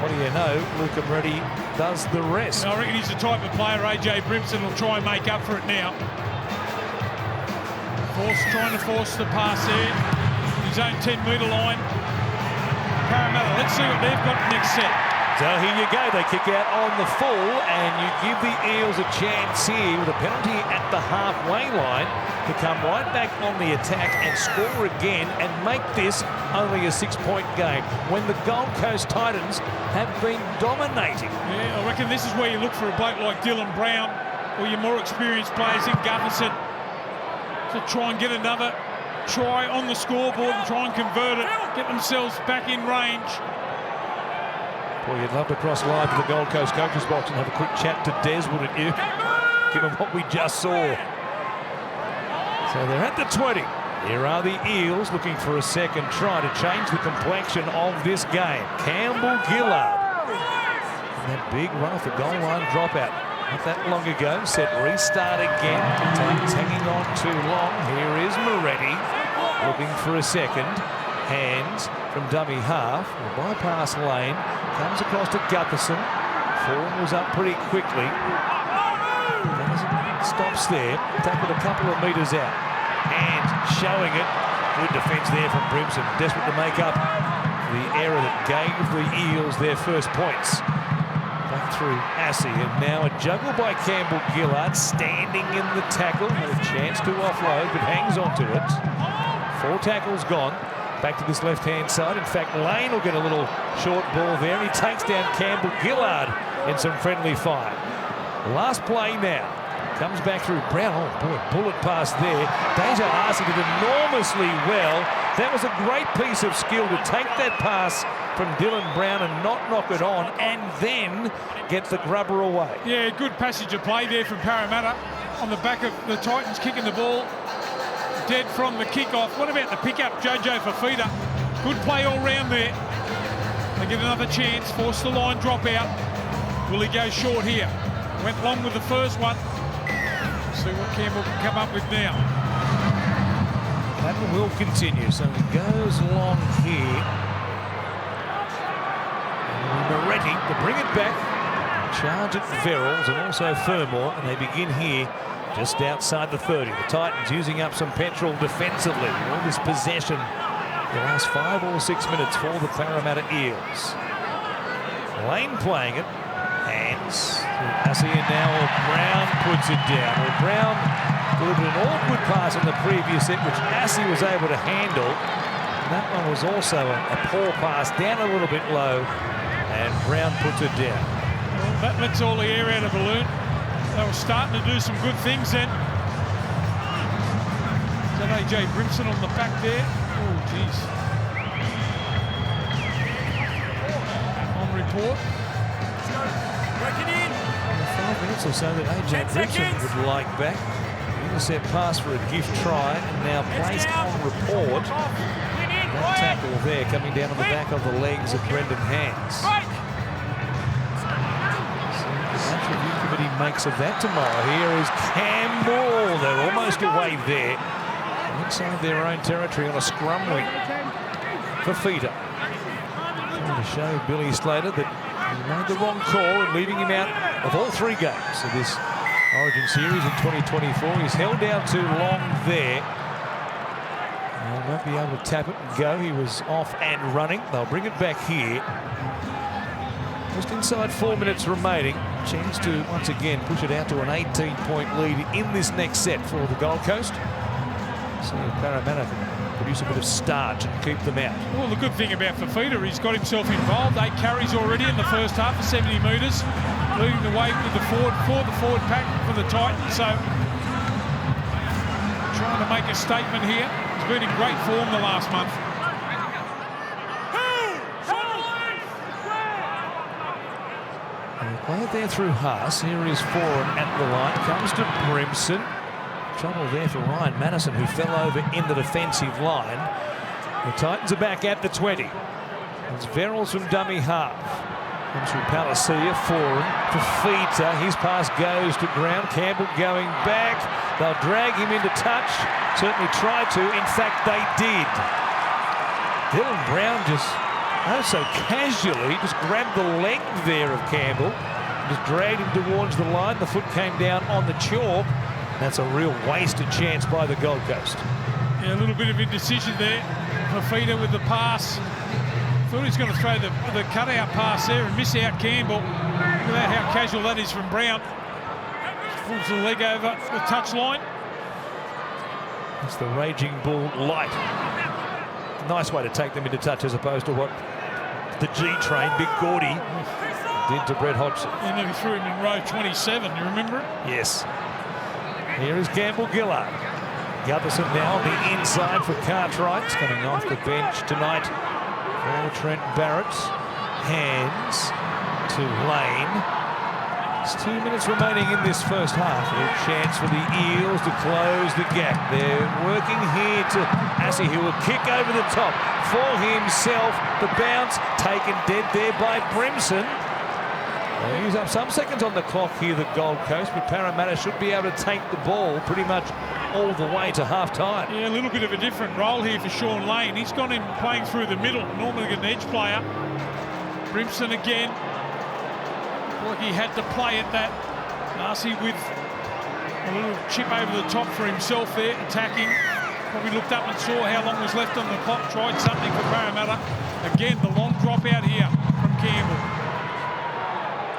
what do you know, Luca Moretti does the rest. I reckon he's the type of player AJ Brimson will try and make up for it now. Trying to force the pass there. His own 10-metre line. Parramatta, let's see what they've got next set. So here you go, they kick out on the full, and you give the Eels a chance here with a penalty at the halfway line to come right back on the attack and score again and make this only a 6-point game when the Gold Coast Titans have been dominating. Yeah, I reckon this is where you look for a bloke like Dylan Brown or your more experienced players in Gutherson to try and get another try on the scoreboard and try and convert it, get themselves back in range. Boy, you'd love to cross live to the Gold Coast coaches box and have a quick chat to Des, wouldn't you? Given what we just saw. So they're at the 20. Here are the Eels looking for a second try to change the complexion of this game. Campbell Gillard. And that big run off the goal line dropout. Not that long ago. Set restart again. Titans hanging on too long. Here is Moretti looking for a second. Hands from dummy half. The bypass lane. Comes across to Gutherson. Falls up pretty quickly. Stops there. Tackled a couple of metres out. And showing it. Good defence there from Brimson. Desperate to make up the error that gave the Eels their first points. Back through Assi. And now a juggle by Campbell Gillard. Standing in the tackle. With a chance to offload, but hangs on to it. 4 tackles gone. Back to this left-hand side. In fact, Lane will get a little short ball there. He takes down Campbell Gillard in some friendly fire. Last play now. Comes back through Brown. Oh, boy, bullet pass there. Deja Arce did enormously well. That was a great piece of skill to take that pass from Dylan Brown and not knock it on and then get the grubber away. Yeah, good passage of play there from Parramatta on the back of the Titans kicking the ball. Dead from the kickoff. What about the pickup, Jojo Fafita? Good play all round there. They get another chance. Force the line drop out. Will he go short here? Went long with the first one. See what Campbell can come up with now. That will continue. So he goes long here. And Moretti to bring it back. Charge at Verrills and also Fermor. And they begin here just outside the 30. The Titans using up some petrol defensively. All this possession the last 5 or 6 minutes for the Parramatta Eels. Lane playing it. Hands. Assi and now Brown puts it down. Well, Brown delivered an awkward pass in the previous set, which Assi was able to handle. And that one was also a poor pass, down a little bit low, and Brown puts it down. Well, that lets all the air out of the balloon. They were starting to do some good things then. Is that AJ Brimson on the back there? Oh, geez. On report. Working in. 5 minutes or so that AJ Brimson would like back. Intercept pass for a gift try, and now placed on report. That tackle there coming down on the back of the legs of Brendan Hands. Match review committee makes of that tomorrow. Here is Campbell. They're almost away there. Inside their own territory on a scrum wing. Fafita. Trying to show Billy Slater that he made the wrong call and leaving him out of all 3 games of this Origin Series in 2024. He's held down too long there. And won't be able to tap it and go. He was off and running. They'll bring it back here. Just inside 4 minutes remaining. Chance to once again push it out to an 18-point lead in this next set for the Gold Coast. See if Parramatta can produce a bit of starch and keep them out. Well, the good thing about Fafita, he's got himself involved. 8 carries already in the first half for 70 metres, leading the way with the forward pack for the Titans. So trying to make a statement here. He's been in great form the last month. Play it there through Haas. Here is Foran at the line. Comes to Brimson. Trouble there for Ryan Madison, who fell over in the defensive line. The Titans are back at the 20. It's Verrills from dummy half. Comes through Palacia. Foran. Fafita. His pass goes to ground. Campbell going back. They'll drag him into touch. Certainly tried to. In fact, they did. Dylan Brown just so casually just grabbed the leg there of Campbell. Just dragged him towards the line. The foot came down on the chalk. That's a real wasted chance by the Gold Coast. Yeah, a little bit of indecision there. Fafita with the pass. Thought he was going to throw the cutout pass there and miss out Campbell. Look at how casual that is from Brown. Pulls the leg over the touchline. It's the Raging Bull light. Nice way to take them into touch as opposed to what the G-Train, Big Gordy, did to Brett Hodgson. And then he threw him in row 27, you remember it? Yes. Here is Campbell Gillard. Gutherson now on the inside for Cartwright, coming off the bench tonight for Trent Barrett. Hands to Lane. It's 2 minutes remaining in this first half. A chance for the Eels to close the gap. They're working here to Assey, who will kick over the top for himself. The bounce taken dead there by Brimson. They'll use up some seconds on the clock here, the Gold Coast, but Parramatta should be able to take the ball pretty much all the way to half-time. Yeah, a little bit of a different role here for Sean Lane. He's got him playing through the middle, normally an edge player. Brimson again. Like he had to play at that. Narcy with a little chip over the top for himself there, attacking. Probably looked up and saw how long was left on the clock, tried something for Parramatta. Again, the long drop out here from Campbell.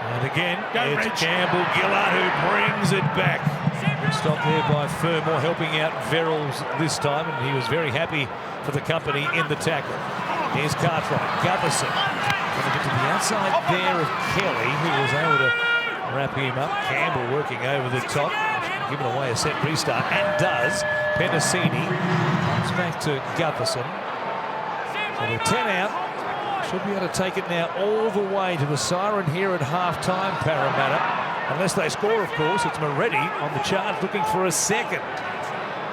And again, it's Campbell Gillard who brings it back. Stopped there by Fermor, helping out Verrills this time, and he was very happy for the company in the tackle. Here's Cartwright, Gutherson. Going to get to the outside there of Kelly, who was able to wrap him up. Campbell working over the top, giving away a set restart, and does. Penasini comes back to Gutherson. So the 10 out. Should be able to take it now all the way to the siren here at half-time, Parramatta. Unless they score, of course. It's Moretti on the charge looking for a second.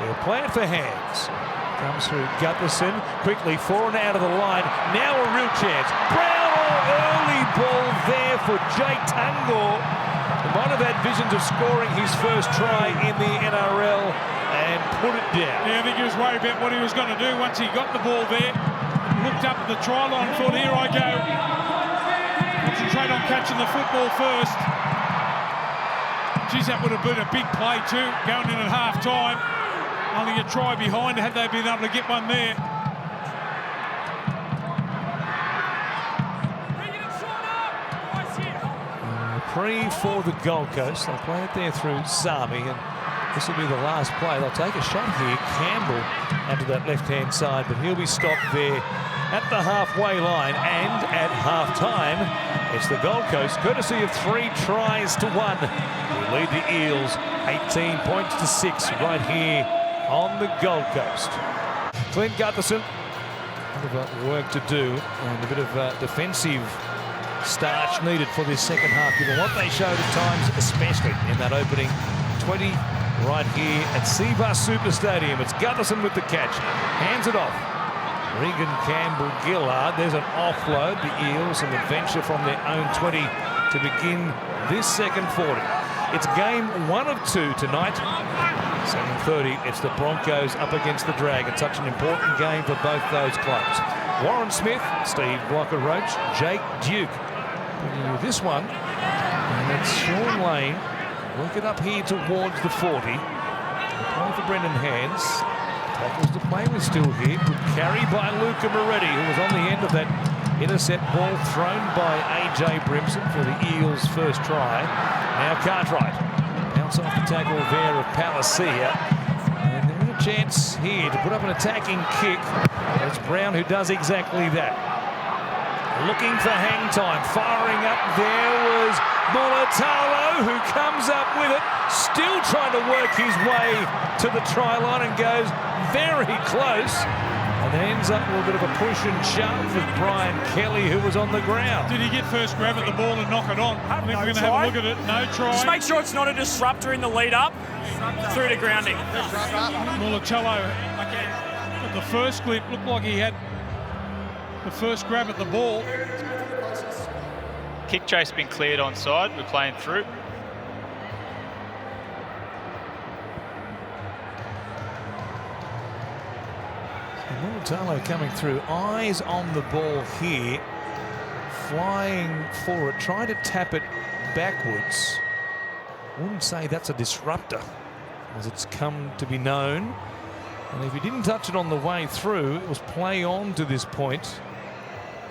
They'll play it for hands. Comes through Gutherson. Quickly, Foran out of the line. Now a real chance. Brown, early ball there for Jake Tungor. He might have had visions of scoring his first try in the NRL and put it down. Yeah, I think he was worried about what he was going to do once he got the ball there. Looked up at the try line and thought, here I go. Concentrate on catching the football first. Geez, that would have been a big play too, going in at half-time. Only a try behind had they been able to get one there. Pre for the Gold Coast. They'll play it there through Sami, and this will be the last play. They'll take a shot here. Campbell onto that left-hand side, but he'll be stopped there at the halfway line. And at half-time, it's the Gold Coast, courtesy of 3 tries to 1. We lead the Eels 18 points to 6 right here on the Gold Coast. Clint Gutherson, a bit of work to do and a bit of defensive starch needed for this second half, given what they showed at times, especially in that opening 20 right here at Seabus Super Stadium. It's Gutherson with the catch, hands it off. Regan Campbell-Gillard, there's an offload. The Eels an adventure from their own 20 to begin this second 40. It's game 1 of 2 tonight. 7:30, it's the Broncos up against the Dragons. Such an important game for both those clubs. Warren Smith, Steve Blocker-Roach, Jake Duke. This one, and it's Sean Lane Work it up here towards the 40. Play for Brendan Hands. Tackles to play with still here. Good carry by Luca Moretti, who was on the end of that intercept ball thrown by AJ Brimson for the Eels' first try. Now Cartwright. Bounce off the tackle there of Palacia. And there is a chance here to put up an attacking kick. It's Brown who does exactly that. Looking for hang time. Firing up there was Mulatalo, who comes up with it. Still trying to work his way to the try line and goes very close. And then ends up with a bit of a push and shove with Brian Kelly, who was on the ground. Did he get first grab at the ball and knock it on? I think we're going to have a look at it. No try. Just make sure it's not a disruptor in the lead up through to grounding. Mulatalo, at the first clip, looked like he had the first grab at the ball. Kick chase been cleared onside. We're playing through. Mulatalo coming through, eyes on the ball here, flying for it, trying to tap it backwards. Wouldn't say that's a disruptor, as it's come to be known. And if he didn't touch it on the way through, it was play on to this point.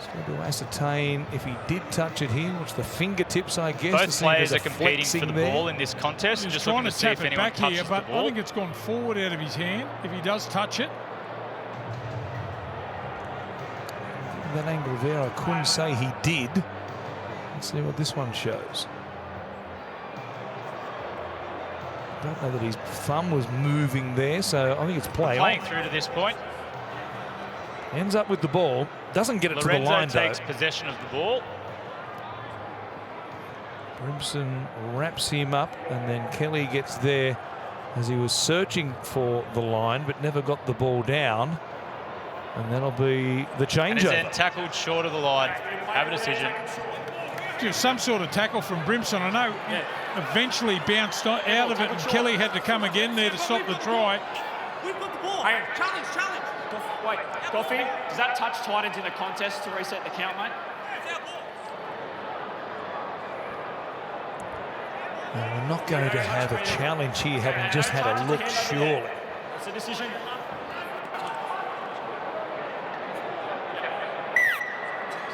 Still to ascertain if he did touch it here. Watch the fingertips, I guess. Both players are competing for the ball in this contest. He's just trying looking to to see tap if it anyone back touches here, but the ball. I think it's gone forward out of his hand. If he does touch it. That angle there, I couldn't say he did. Let's see what this one shows. Don't know that his thumb was moving there, so I think it's play on. Playing through to this point. Ends up with the ball. Doesn't get it Lorenzo to the line, takes though. possession of the ball. Brimson wraps him up, and then Kelly gets there as he was searching for the line, but never got the ball down. And that'll be the And is then changeover. tackled short of the line. Have a decision. Just some sort of tackle from Brimson. I know he eventually bounced out of it, and Kelly had to come again there to stop the try. We've got the ball. Hey, challenge. Wait, Goffey, does that touch Titans in the contest to reset the count, mate? Well, we're not going to have a challenge here, having just had a look, surely. It's a decision.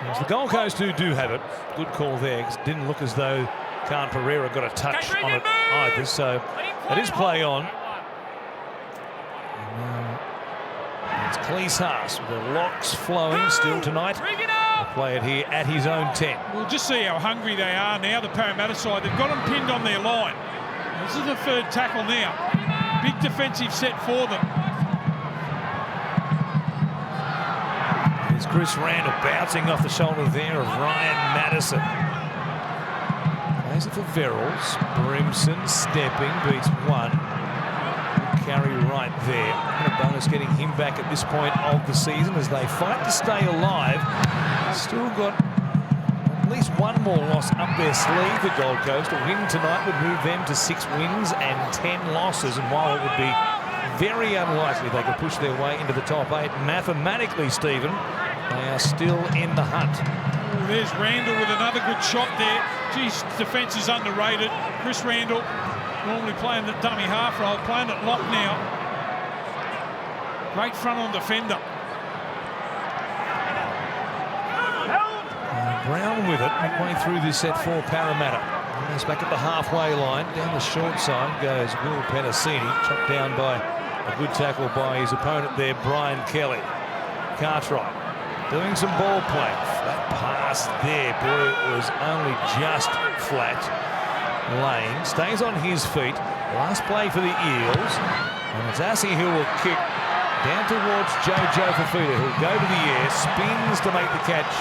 So it's the Gold Coast who do have it. Good call there, 'cause it didn't look as though Khan Pereira got a touch on it either. So it is play on. It's Cleese Haas with the locks flowing still tonight. Play it here at his own 10. We'll just see how hungry they are now, the Parramatta side. They've got them pinned on their line. This is the third tackle now. Big defensive set for them. There's Chris Randall bouncing off the shoulder there of Ryan Madison. Plays it for Verrills. Brimson stepping, beats one. Carry right there. And a bonus getting him back at this point of the season as they fight to stay alive. Still got at least one more loss up their sleeve, the Gold Coast. A win tonight would move them to 6 wins and 10 losses. And while it would be very unlikely they could push their way into the top 8, mathematically, Stephen, they are still in the hunt. Oh, there's Randall with another good shot there. Geez, defence is underrated. Chris Randall, normally playing the dummy half role, playing at lock now. Great front on defender. Brown with it midway through this set for Parramatta. He's back at the halfway line. Down the short side goes Will Penasini. Chopped down by a good tackle by his opponent there, Brian Kelly. Cartwright doing some ball play. That pass there, boy, it was only just flat. Lane stays on his feet. Last play for the Eels. And it's Assi who will kick down towards Jojo Fafita, who'll go to the air, spins to make the catch.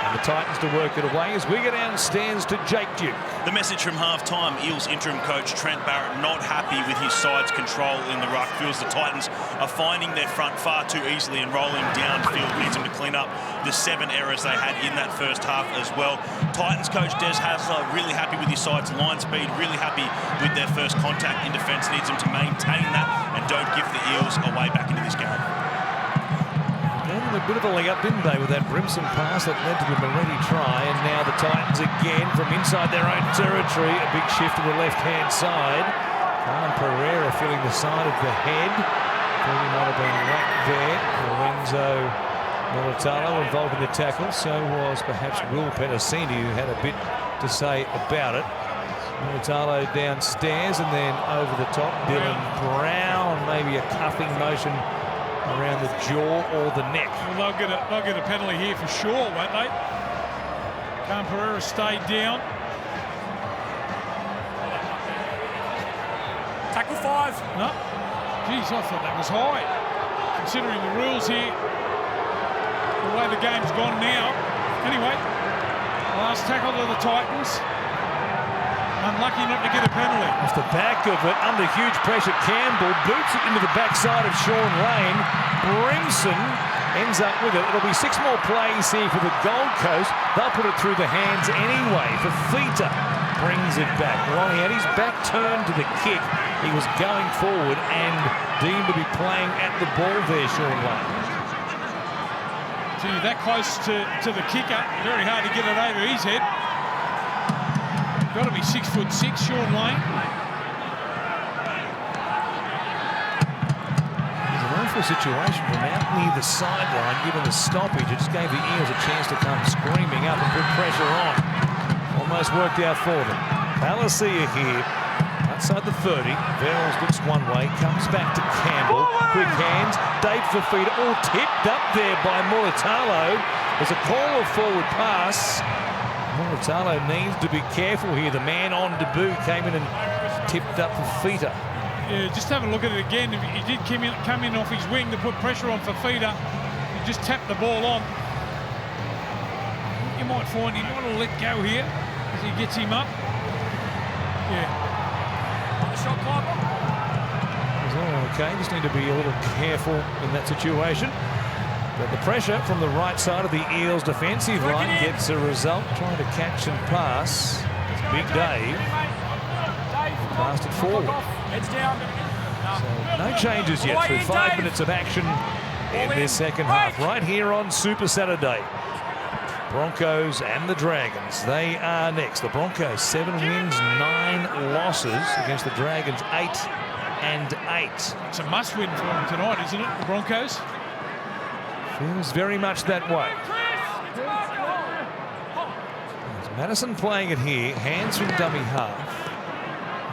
And the Titans to work it away as we go downstairs to Jake Duke. The message from half-time, Eels interim coach Trent Barrett not happy with his side's control in the ruck. Feels the Titans are finding their front far too easily and rolling downfield. Needs them to clean up the 7 errors they had in that first half as well. Titans coach Des Hasler really happy with his side's line speed, really happy with their first contact in defence. Needs them to maintain that and don't give the Eels a way back into this game. Then the a bit of a leg up, didn't they, with that Brimson pass that led to the Moretti try. And now the Titans again from inside their own territory. A big shift to the left-hand side. Khan Pereira filling the side of the head. Thought he might have been right there. Lorenzo Militalo involved in the tackle. So was perhaps Will Penasini, who had a bit to say about it. Militalo downstairs and then over the top. Dylan Brown, maybe a cuffing motion around the jaw or the neck. Well, they'll get a penalty here for sure, won't they? Khan Pereira stayed down. Tackle 5. No. Geez, I thought that was high. Considering the rules here, the way the game's gone now. Anyway, last tackle to the Titans. Unlucky not to get a penalty. Off the back of it, under huge pressure, Campbell boots it into the backside of Sean Lane. Brimson ends up with it. It'll be 6 more plays here for the Gold Coast. They'll put it through the hands anyway. Fafita brings it back. Well, he had his back turned to the kick. He was going forward and deemed to be playing at the ball there, Sean Lane. Gee, that close to the kicker. Very hard to get it over his head. Got to be 6'6", Sean Lane. It's an awful situation from out near the sideline, given the stoppage. It just gave the Eels a chance to come screaming up and put pressure on. Almost worked out for them. Palacia here, outside the 30. Verrills looks one way, comes back to Campbell. Quick hands, Dave Fafita, all tipped up there by Militalo. There's a call of forward pass. Militalo needs to be careful here. The man on debut came in and tipped up Fafita. Yeah, just have a look at it again. He did come in off his wing to put pressure on Fafita. He just tapped the ball on. You might find he might have let go here as he gets him up. Yeah. The shot clock. It's all okay. Just need to be a little careful in that situation. But the pressure from the right side of the Eels defensive line gets a result. Trying to catch and pass. It's Big Dave. He passed it forward. Heads down. So no changes yet through 5 minutes of action in this second half. Right here on Super Saturday. Broncos and the Dragons. They are next. The Broncos 7 wins, 9 losses against the Dragons 8 and 8. It's a must-win for them tonight, isn't it, the Broncos? Feels very much that way. There's Madison playing it here. Hands from dummy half.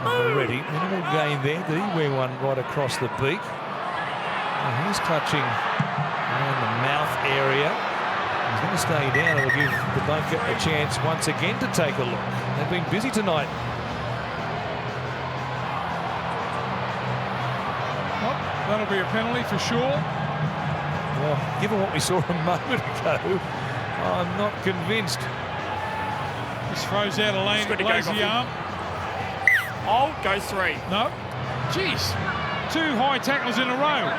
Already. Minimal gain there. Did he wear one right across the beak? And he's clutching around the mouth area. He's going to stay down. It'll give the bunker a chance once again to take a look. They've been busy tonight. Well, that'll be a penalty for sure. Well, given what we saw a moment ago, I'm not convinced. Just throws out a lane, Good to go, lazy Coffee. arm. Oh, goes 3. No. Jeez. 2 high tackles in a row.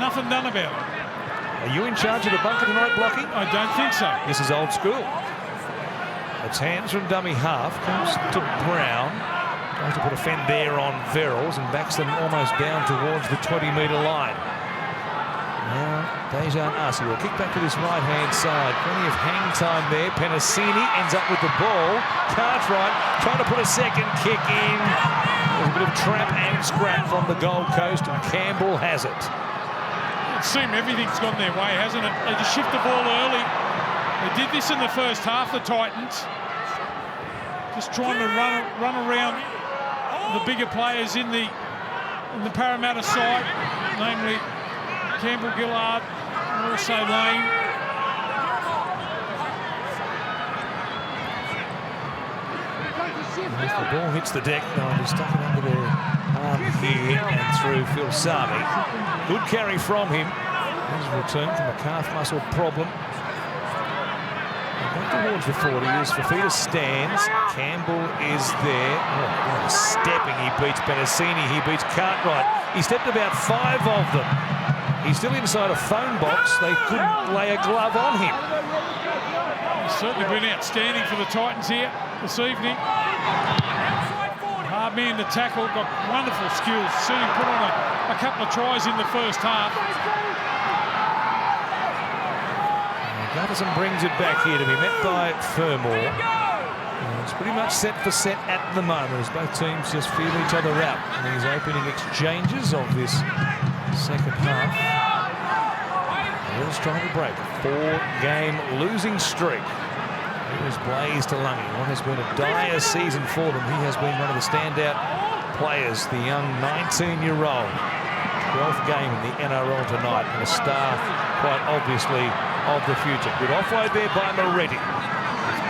Nothing done about it. Are you in charge of the bunker tonight, Blocky? I don't think so. This is old school. It's hands from dummy half. Comes to Brown. Tries to put a fend there on Verrills and backs them almost down towards the 20-metre line. Now, Dejan Arce will kick back to this right-hand side. Plenty of hang time there. Penasini ends up with the ball. Cartwright trying to put a second kick in. There's a bit of trap and scrap from the Gold Coast, and Campbell has it. It seems everything's gone their way, hasn't it? They just shift the ball early. They did this in the first half, the Titans. Just trying to run around the bigger players in the Parramatta side, namely Campbell, Gillard, and also Lane. As the ball hits the deck, they'll stuck it under their arm here and through Phil Sami. Good carry from him. His return from a calf muscle problem. Back towards the 40 as Fafita stands. Campbell is there. Oh, stepping. He beats Penasini. He beats Cartwright. He stepped about 5 of them. He's still inside a phone box. They couldn't lay a glove on him. He's certainly been outstanding for the Titans here this evening. Hard man to tackle, got wonderful skills. Seen him put on a couple of tries in the first half. Gutherson brings it back here to be met by Fermor. It's pretty much set for set at the moment as both teams just feel each other out in these opening exchanges of this second half. Eels trying to break a 4-game losing streak. Here's Blaze to Lungy. What has been a dire season for them. He has been one of the standout players, the young 19-year-old. 12th game in the NRL tonight, and a star, quite obviously, of the future. Good offload there by Moretti.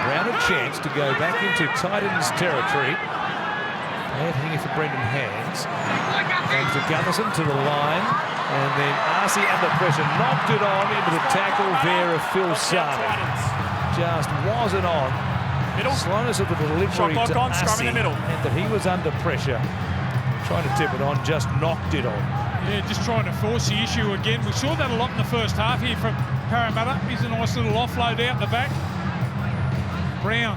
Brown a chance to go back into Titans territory. Bad here for Brendan Hands. Comes to Gutherson to the line. And then Arcee under pressure knocked it on into the tackle there of Phil Sami. Just wasn't on. Slowness of the delivery to Arcee, and that he was under pressure. Trying to tip it on, just knocked it on. Yeah, just trying to force the issue again. We saw that a lot in the first half here from Parramatta. Here's a nice little offload out the back. Brown,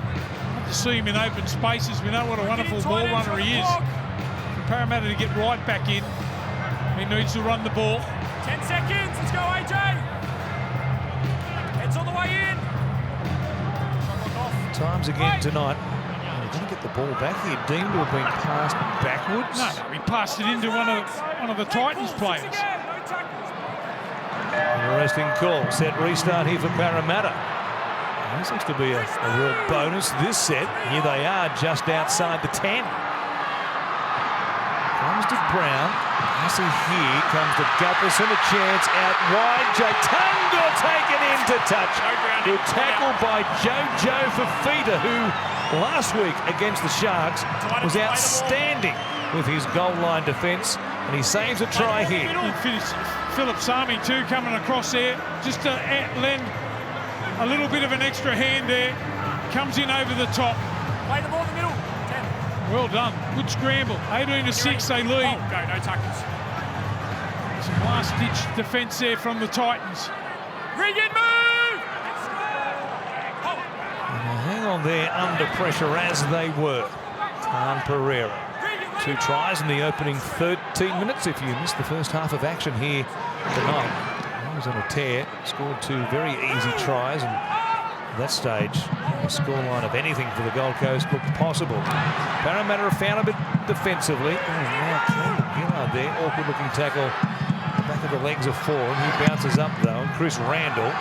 love to see him in open spaces. We know what a wonderful ball runner he is. For Parramatta to get right back in, he needs to run the ball. 10 seconds, let's go AJ. Heads all the way in. Times again tonight. He's going to get the ball back here. Deemed to have been passed backwards. No, he passed it into one of the Titans players. Interesting call. Set restart here for Parramatta. This looks to be a real bonus this set. Here they are just outside the 10. Comes to Brown. Arcee here. Comes to Gutherson. A chance out wide. Jatunga taken into touch. Good tackle by Jojo Fafita, who last week against the Sharks was outstanding with his goal line defence. And he saves a try here. Philip Sami too coming across there. Just to lend a little bit of an extra hand there. Comes in over the top. Play the ball in the middle. 10. Well done. Good scramble. 18-6 they lead. Go, no tackles. Some last-ditch defence there from the Titans. Regan, move! Hang on there under pressure as they were. Khan Pereira. 2 tries in the opening 13 minutes if you missed the first half of action here tonight. He was on a tear, scored 2 very easy tries, and at that stage, a scoreline of anything for the Gold Coast looked possible. Parramatta have found a bit defensively. Now Campbell Gillard there, awkward-looking tackle. The back of the legs of 4, and he bounces up though, and Chris Randall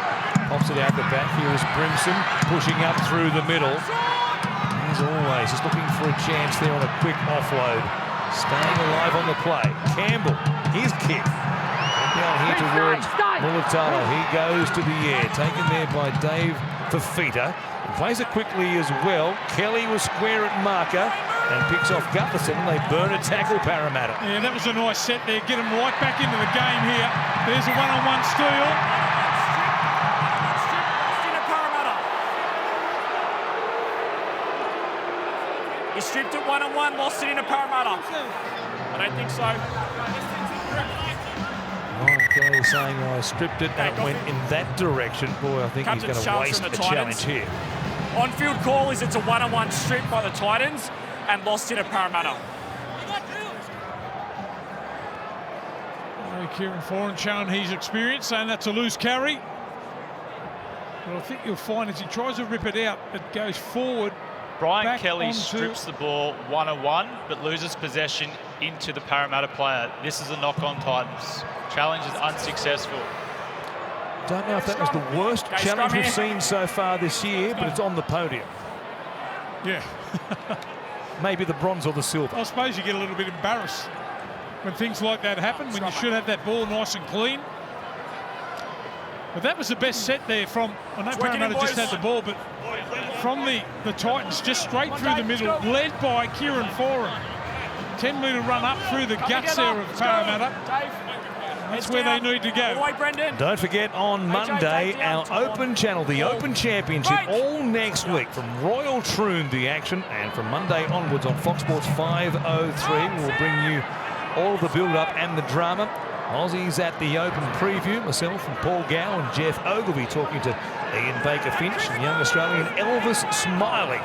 pops it out the back. Here is Brimson pushing up through the middle. As always, he's looking for a chance there on a quick offload. Staying alive on the play. Campbell, his kick. Down here towards Mulatalo. He goes to the air, taken there by Dave Fafita. He plays it quickly as well. Kelly was square at marker and picks off Gutherson. They burn a tackle, Parramatta. Yeah, that was a nice set there. Get him right back into the game here. There's a one-on-one steal. He stripped it one-on-one, lost it into Parramatta. I don't think so. Ryan Kelly saying I stripped it and it went in that direction. Boy, I think he's going to waste a challenge here. On-field call is it's a one-on-one strip by the Titans and lost it at Parramatta. Kieran Foran showing his experience, saying that's a loose carry. But I think you'll find as he tries to rip it out, it goes forward. Brian Kelly strips the ball one-on-one, but loses possession into the Parramatta player. This is a knock on Titans. Challenge is unsuccessful. Don't know if that was the worst challenge we've seen so far this year, but it's on the podium. Yeah. Maybe the bronze or the silver. I suppose you get a little bit embarrassed when things like that happen, when you should have that ball nice and clean. But that was the best set there from, I know Parramatta just had the ball, but from the Titans, just straight through the middle, led by Kieran Foran. 10-metre run up through the guts there of Parramatta. That's where they need to go. Don't forget on Monday, our Open Channel, the Open Championship, all next week from Royal Troon, the action. And from Monday onwards on Fox Sports 503, we'll bring you all of the build-up and the drama. Aussies at the Open preview, myself and Paul Gow and Jeff Ogilvie talking to Ian Baker-Finch and young Australian Elvis Smiley,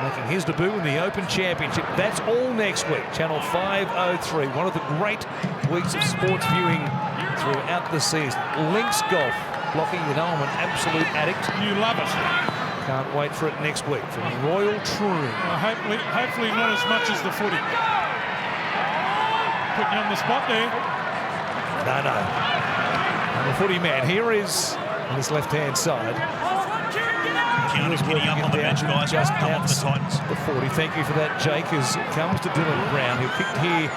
making his debut in the Open Championship. That's all next week, Channel 503. One of the great weeks of sports viewing throughout the season. Links Golf Blocky, you know I'm an absolute addict. You love it. Can't wait for it next week from Royal Troon. Well, hopefully not as much as the footy. Putting you on the spot there. No. I'm a footy man. Here is on his left-hand side. Keanu's getting up on the bench, guys. Just come off the Titans. The 40. Thank you for that, Jake. As it comes to Dylan Brown, he'll kick here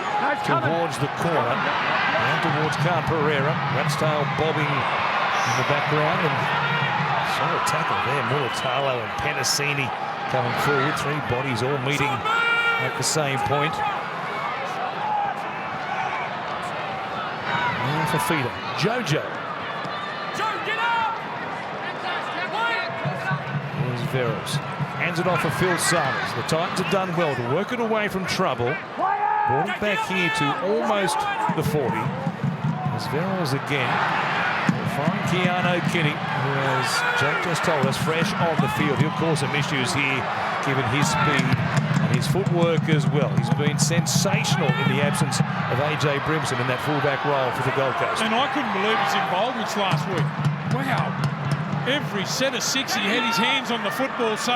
towards the corner. Down towards Khan Pereira. Rat's tail bobbing in the background. And solid tackle there. Mulatalo and Penasini coming forward. Three bodies all meeting at the same point. Now for feeder. Jojo. There's Veros. Hands it off for Phil Summers. The Titans have done well to work it away from trouble. Brought it back here to almost the 40. As Veros again will find Keanu Kinney, who, as Jake just told us, fresh on the field. He'll cause some issues here, given his speed and his footwork as well. He's been sensational in the absence of AJ Brimson in that fullback role for the Gold Coast. And I couldn't believe his involvement last week. Wow. Every set of six, he had his hands on the football. So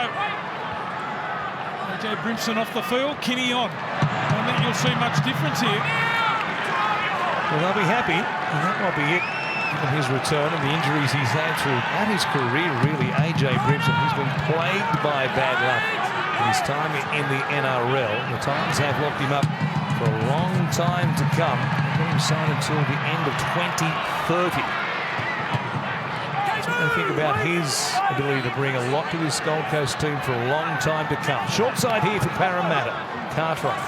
AJ Brimson off the field, Kinney on. I don't think you'll see much difference here. Well, they'll be happy, and that might be it, given his return and the injuries he's had throughout his career, really. AJ Brimson, he's been plagued by bad luck in his time in the NRL. The Titans have locked him up for a long time to come. They've got him signed until the end of 2030. That's what they think about his ability to bring a lot to this Gold Coast team for a long time to come. Short side here for Parramatta. Cartwright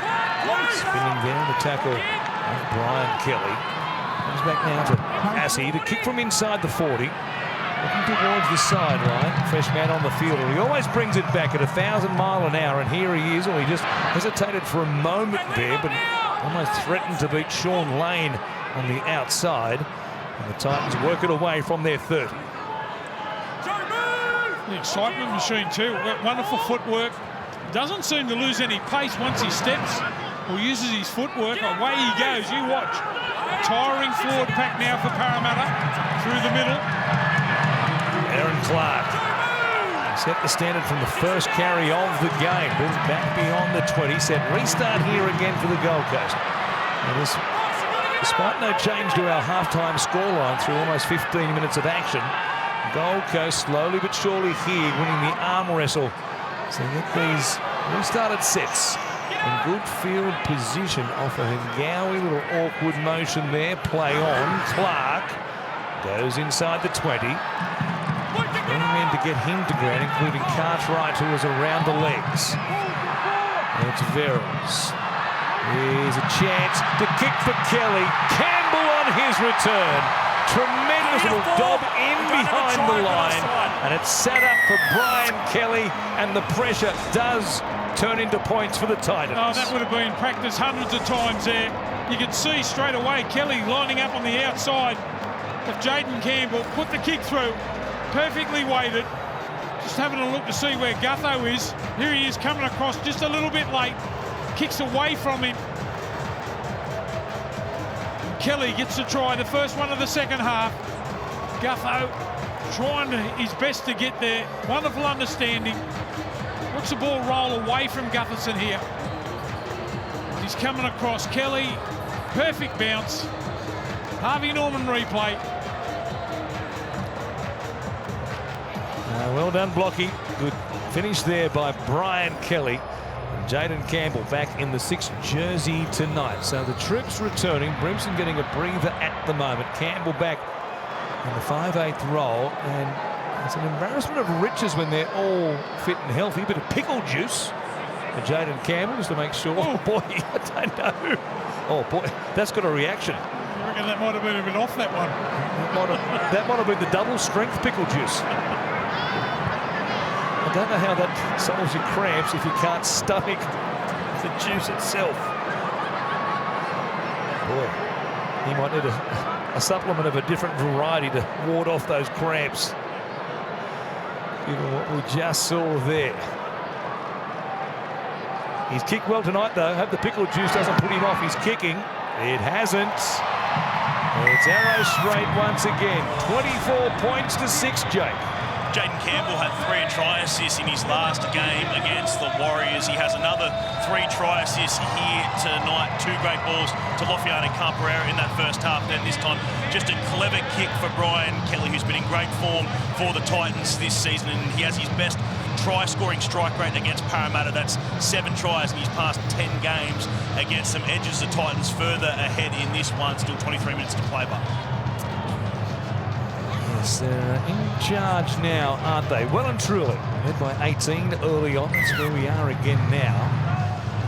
spinning there, the tackle of Brian Kelly. Comes back now to Assey to kick from inside the 40. Looking towards the sideline. Fresh man on the field. He always brings it back at 1,000 miles an hour, and here he is. Well, he just hesitated for a moment there, but almost threatened to beat Sean Lane on the outside. And the Titans work it away from their 30. The excitement machine too. Wonderful footwork. Doesn't seem to lose any pace once he steps or uses his footwork. Away he goes. You watch. A tiring forward pack now for Parramatta through the middle. Aaron Clark set the standard from the first carry of the game. Built back beyond the 20. Set restart here again for the Gold Coast. And this, despite no change to our halftime scoreline through almost 15 minutes of action, Gold Coast slowly but surely here winning the arm wrestle. So they get these restarted sets in good field position off a Hingawi, little awkward motion there. Play on. Clark goes inside the 20. Three men to get him to ground, including Cartwright, who was around the legs. It's Veros. Here's a chance to kick for Kelly. Campbell on his return. Tremendous little dob in behind the line, and it's set up for Brian Kelly, and the pressure does turn into points for the Titans. Oh, that would have been practiced hundreds of times there. You could see straight away Kelly lining up on the outside of Jaden Campbell, put the kick through, perfectly weighted. Just having a look to see where Gutho is. Here he is coming across just a little bit late. Kicks away from him. Kelly gets to try the first one of the second half. Gutho trying his best to get there. Wonderful understanding. Watch the ball roll away from Gutherson here. He's coming across. Kelly, perfect bounce. Harvey Norman replay. Well done, Blocky. Good finish there by Brian Kelly. Jaden Campbell back in the 6th jersey tonight. So the troops returning. Brimson getting a breather at the moment. Campbell back in the 5/8 role. And it's an embarrassment of riches when they're all fit and healthy. Bit of pickle juice for Jaden Campbell just to make sure. Oh, boy, I don't know. Oh, boy, that's got a reaction. I reckon that might have been a bit off, that one. That might have been the double strength pickle juice. I don't know how that solves your cramps if you can't stomach the juice itself. Boy, he might need a supplement of a different variety to ward off those cramps, given what we just saw there. He's kicked well tonight, though. Hope the pickle juice doesn't put him off his kicking. It hasn't. It's arrow straight once again. 24 points to 6, Jake. Jaden Campbell had 3 try assists in his last game against the Warriors. He has another 3 try assists here tonight. 2 great balls to Lofiane Camperera in that first half. Then this time, just a clever kick for Brian Kelly, who's been in great form for the Titans this season. And he has his best try-scoring strike rate against Parramatta. That's 7 tries in his past 10 games against them. Edges the Titans further ahead in this one. Still 23 minutes to play, but They're in charge now, aren't they? Well and truly. Led by 18 early on. That's where we are again now.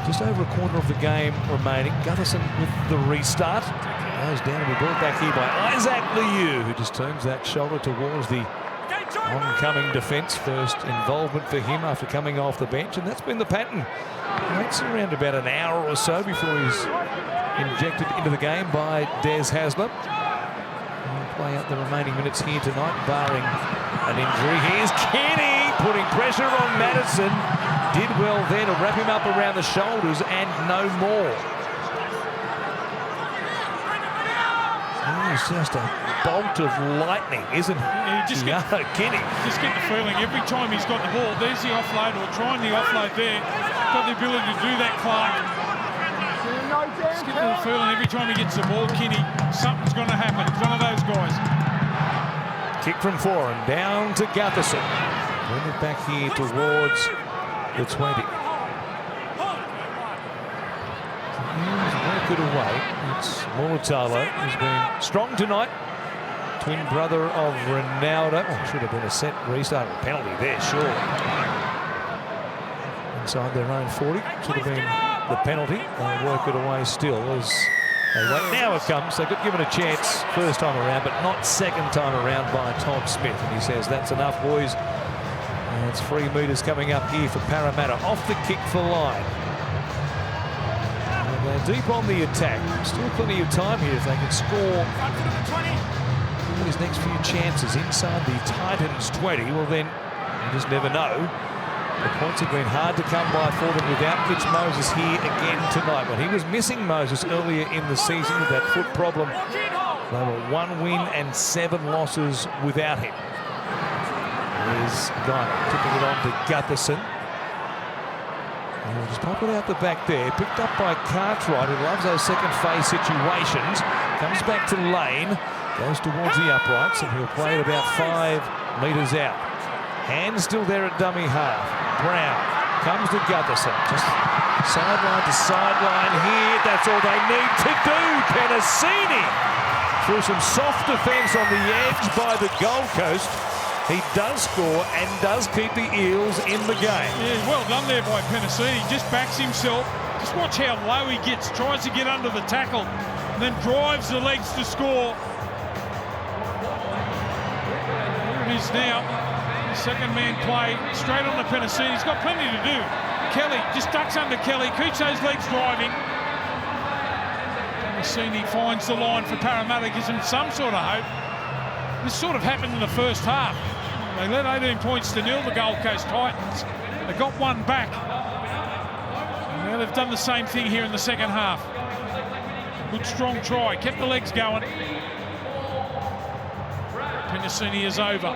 Just over a quarter of the game remaining. Gutherson with the restart. Goes down and be brought back here by Isaac Liu, who just turns that shoulder towards the oncoming defence. First involvement for him after coming off the bench, and that's been the pattern. Waits around about an hour or so before he's injected into the game by Des Hasler. Play out the remaining minutes here tonight, barring an injury. Here's Kenny putting pressure on Madison. Did well there to wrap him up around the shoulders and no more. He's just a bolt of lightning, isn't he? Kenny. Just get the feeling every time he's got the ball, there's the offload or trying the offload there. Got the ability to do that, Clark. Just get the feeling every time he gets the ball, Kenny, something's going to happen. He's one of those guys. Kick from 4 and down to Gutherson. Bring it back here towards the 20. Work it away. It's Mulatalo, who's been strong tonight. Twin brother of Ronaldo. Oh, should have been a set restart. Penalty there, sure. Inside their own 40. Should have been the penalty. They'll work it away still as they wait. Now it comes. They got given a chance first time around, but not second time around by Tom Smith. And he says, that's enough, boys. And it's 3 metres coming up here for Parramatta. Off the kick for line. And they're deep on the attack. Still plenty of time here if they can score these next few chances inside the Titans 20. Well, then you just never know. The points have been hard to come by for them without Mitch Moses here again tonight. When he was missing Moses earlier in the season with that foot problem, they were 1 win and 7 losses without him. There's Guy tipping it on to Gutherson. And we'll just pop it out the back there. Picked up by Cartwright, who loves those second phase situations. Comes back to Lane. Goes towards the uprights, and he'll play it about 5 metres out. Hands still there at dummy half. Brown comes to Gutherson. Just sideline to sideline here. That's all they need to do. Penasini through some soft defence on the edge by the Gold Coast. He does score and does keep the Eels in the game. Yeah, well done there by Penasini. Just backs himself. Just watch how low he gets. Tries to get under the tackle and then drives the legs to score. Here it is now. Second man play straight on the Penasini. He's got plenty to do. Kelly just ducks under Kelly, keeps those legs driving. Penasini finds the line for Parramatta, gives him some sort of hope. This sort of happened in the first half. They led 18 points to 0, the Gold Coast Titans. They got one back. And now they've done the same thing here in the second half. Good strong try, kept the legs going. Penasini is over.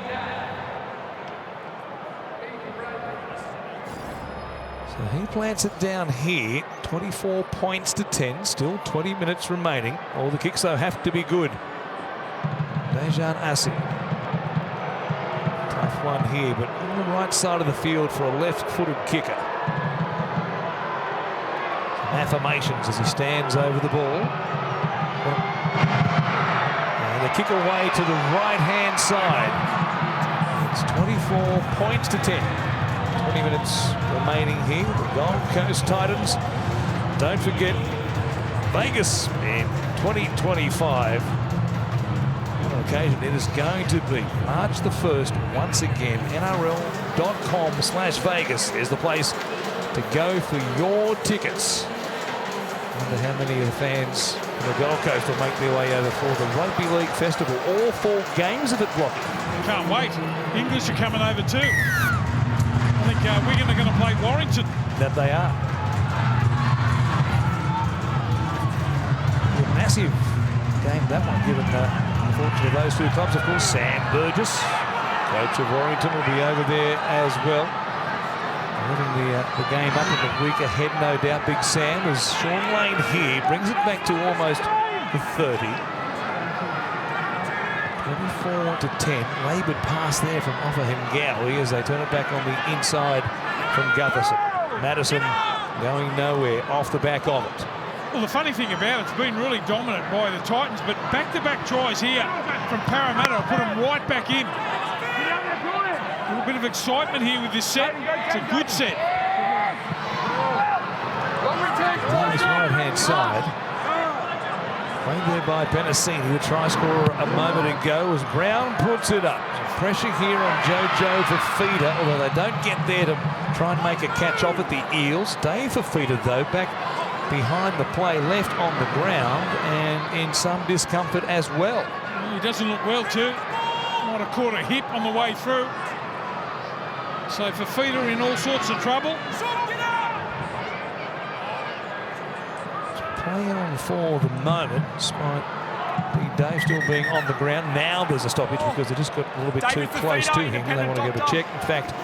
So he plants it down here. 24 points to 10. Still 20 minutes remaining. All the kicks, though, have to be good. Dejan Assi. Tough one here, but on the right side of the field for a left-footed kicker. Some affirmations as he stands over the ball. And the kick away to the right-hand side. It's 24 points to 10. 20 minutes remaining here. The Gold Coast Titans. Don't forget, Vegas in 2025. On occasion, it is going to be March the 1st once again. NRL.com/Vegas is the place to go for your tickets. I wonder how many of the fans from the Gold Coast will make their way over for the Rugby League Festival. All 4 games of it, Blocky. Can't wait. English are coming over too. I think Wigan are going to play Warrington. That they are. A massive game that one, given the fortune of those two clubs. Of course, Sam Burgess, coach of Warrington, will be over there as well. Living the game up in the week ahead, no doubt, Big Sam, as Sean Lane here brings it back to almost the 30. 24-10. Laboured pass there from Offahengawi as they turn it back on the inside from Gutherson. Madison going nowhere off the back of it. Well, the funny thing about it's been really dominant by the Titans, but back-to-back tries here from Parramatta put them right back in. A little bit of excitement here with this set. It's a good set. On his right-hand side, played there by Penasini, the try scorer a moment ago, as Brown puts it up. Pressure here on Jojo Fafita, although they don't get there to try and make a catch off at the Eels. Dave Fafita, though, back behind the play, left on the ground and in some discomfort as well. He doesn't look well too. Might have caught a hip on the way through. So Fafita in all sorts of trouble. Playing on for the moment, despite Dave still being on the ground. Now there's a stoppage because they just got a little bit too close to him. They want to go to check. In fact,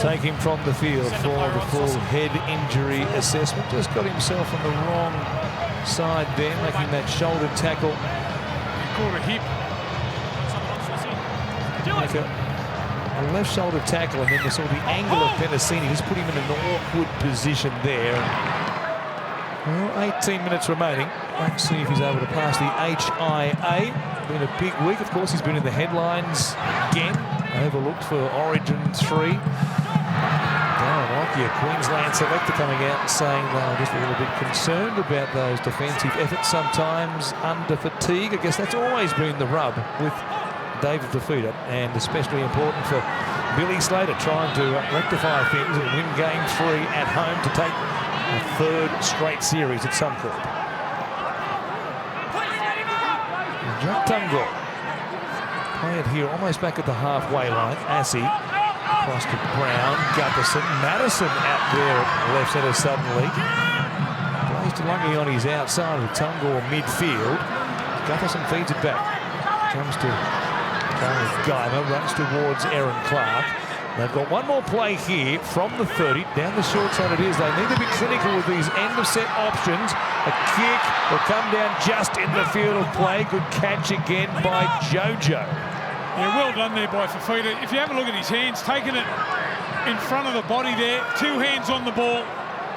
take him from the field for the full head injury assessment. Just got himself on the wrong side there, making that shoulder tackle. He caught a hip. Make a left shoulder tackle, and then you saw the angle of Penasini just put him in an awkward position there. Well, 18 minutes remaining. Let's see if he's able to pass the HIA. Been a big week, of course. He's been in the headlines again. Overlooked for Origin 3. Darren Lockyer, Queensland selector, coming out and saying they were just a little bit concerned about those defensive efforts, sometimes under fatigue. I guess that's always been the rub with David Fafita, and especially important for Billy Slater, trying to rectify things and win game 3 at home to take a third straight series at Suncorp. Jack Tungo play it here almost back at the halfway line. Assey across to Brown, Gutherson, Madison out there at left centre suddenly. Plays to Lungy on his outside with Tungo midfield. Gutherson feeds it back. Comes to Guymer, runs towards Aaron Clark. They've got one more play here from the 30. Down the short side it is. They need to be clinical with these end-of-set options. A kick will come down just in the field of play. Good catch again by Jojo. Yeah, well done there by Fafita. If you have a look at his hands, taking it in front of the body there. 2 hands on the ball,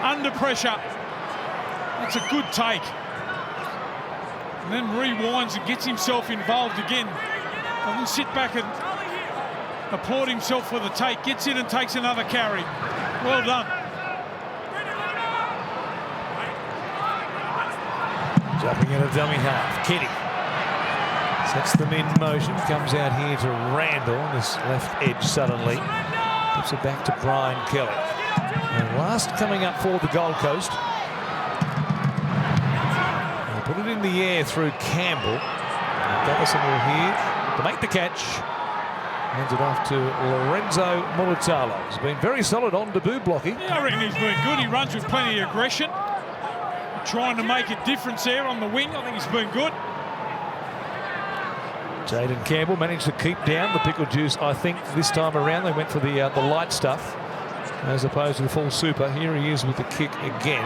under pressure. That's a good take. And then rewinds and gets himself involved again. Doesn't sit back and applaud himself for the take. Gets in and takes another carry. Well done. Jumping in a dummy half. Kenny sets them in motion. Comes out here to Randall on this left edge suddenly. Puts it back to Brian Kelly. And last coming up for the Gold Coast. And put it in the air through Campbell. Gutherson will here to make the catch. Hands it off to Lorenzo Mulitalo. He's been very solid on debut blocking. Yeah, I reckon he's been good. He runs with plenty of aggression. Trying to make a difference there on the wing. I think he's been good. Jaden Campbell managed to keep down the pickle juice. I think this time around they went for the light stuff as opposed to the full super. Here he is with the kick again.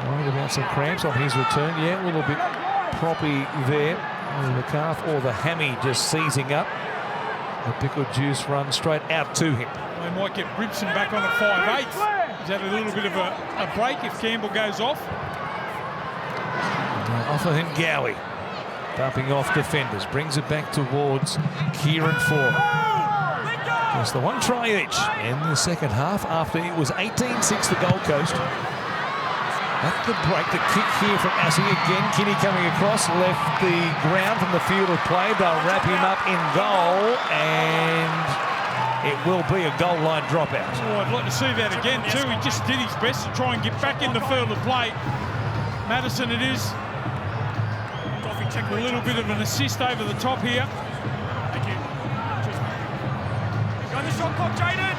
Worried about some cramps on his return. Yeah, a little bit proppy there. The calf or the hammy just seizing up. The pickle juice runs straight out to him. They might get Brimson back on a 5'8". He's had a little bit of a break if Campbell goes off. Offahengawi bumping off defenders. Brings it back towards Kieran Ford. Just the one try each in the second half after it was 18-6 the Gold Coast. At the break, the kick here from Assey again. Kinney coming across, left the ground from the field of play. They'll wrap him up in goal, and it will be a goal line dropout. Oh, I'd like to see that again too. He just did his best to try and get back in the field of play. Madison it is. A little bit of an assist over the top here. Thank you. Go on the shot clock, Jaden.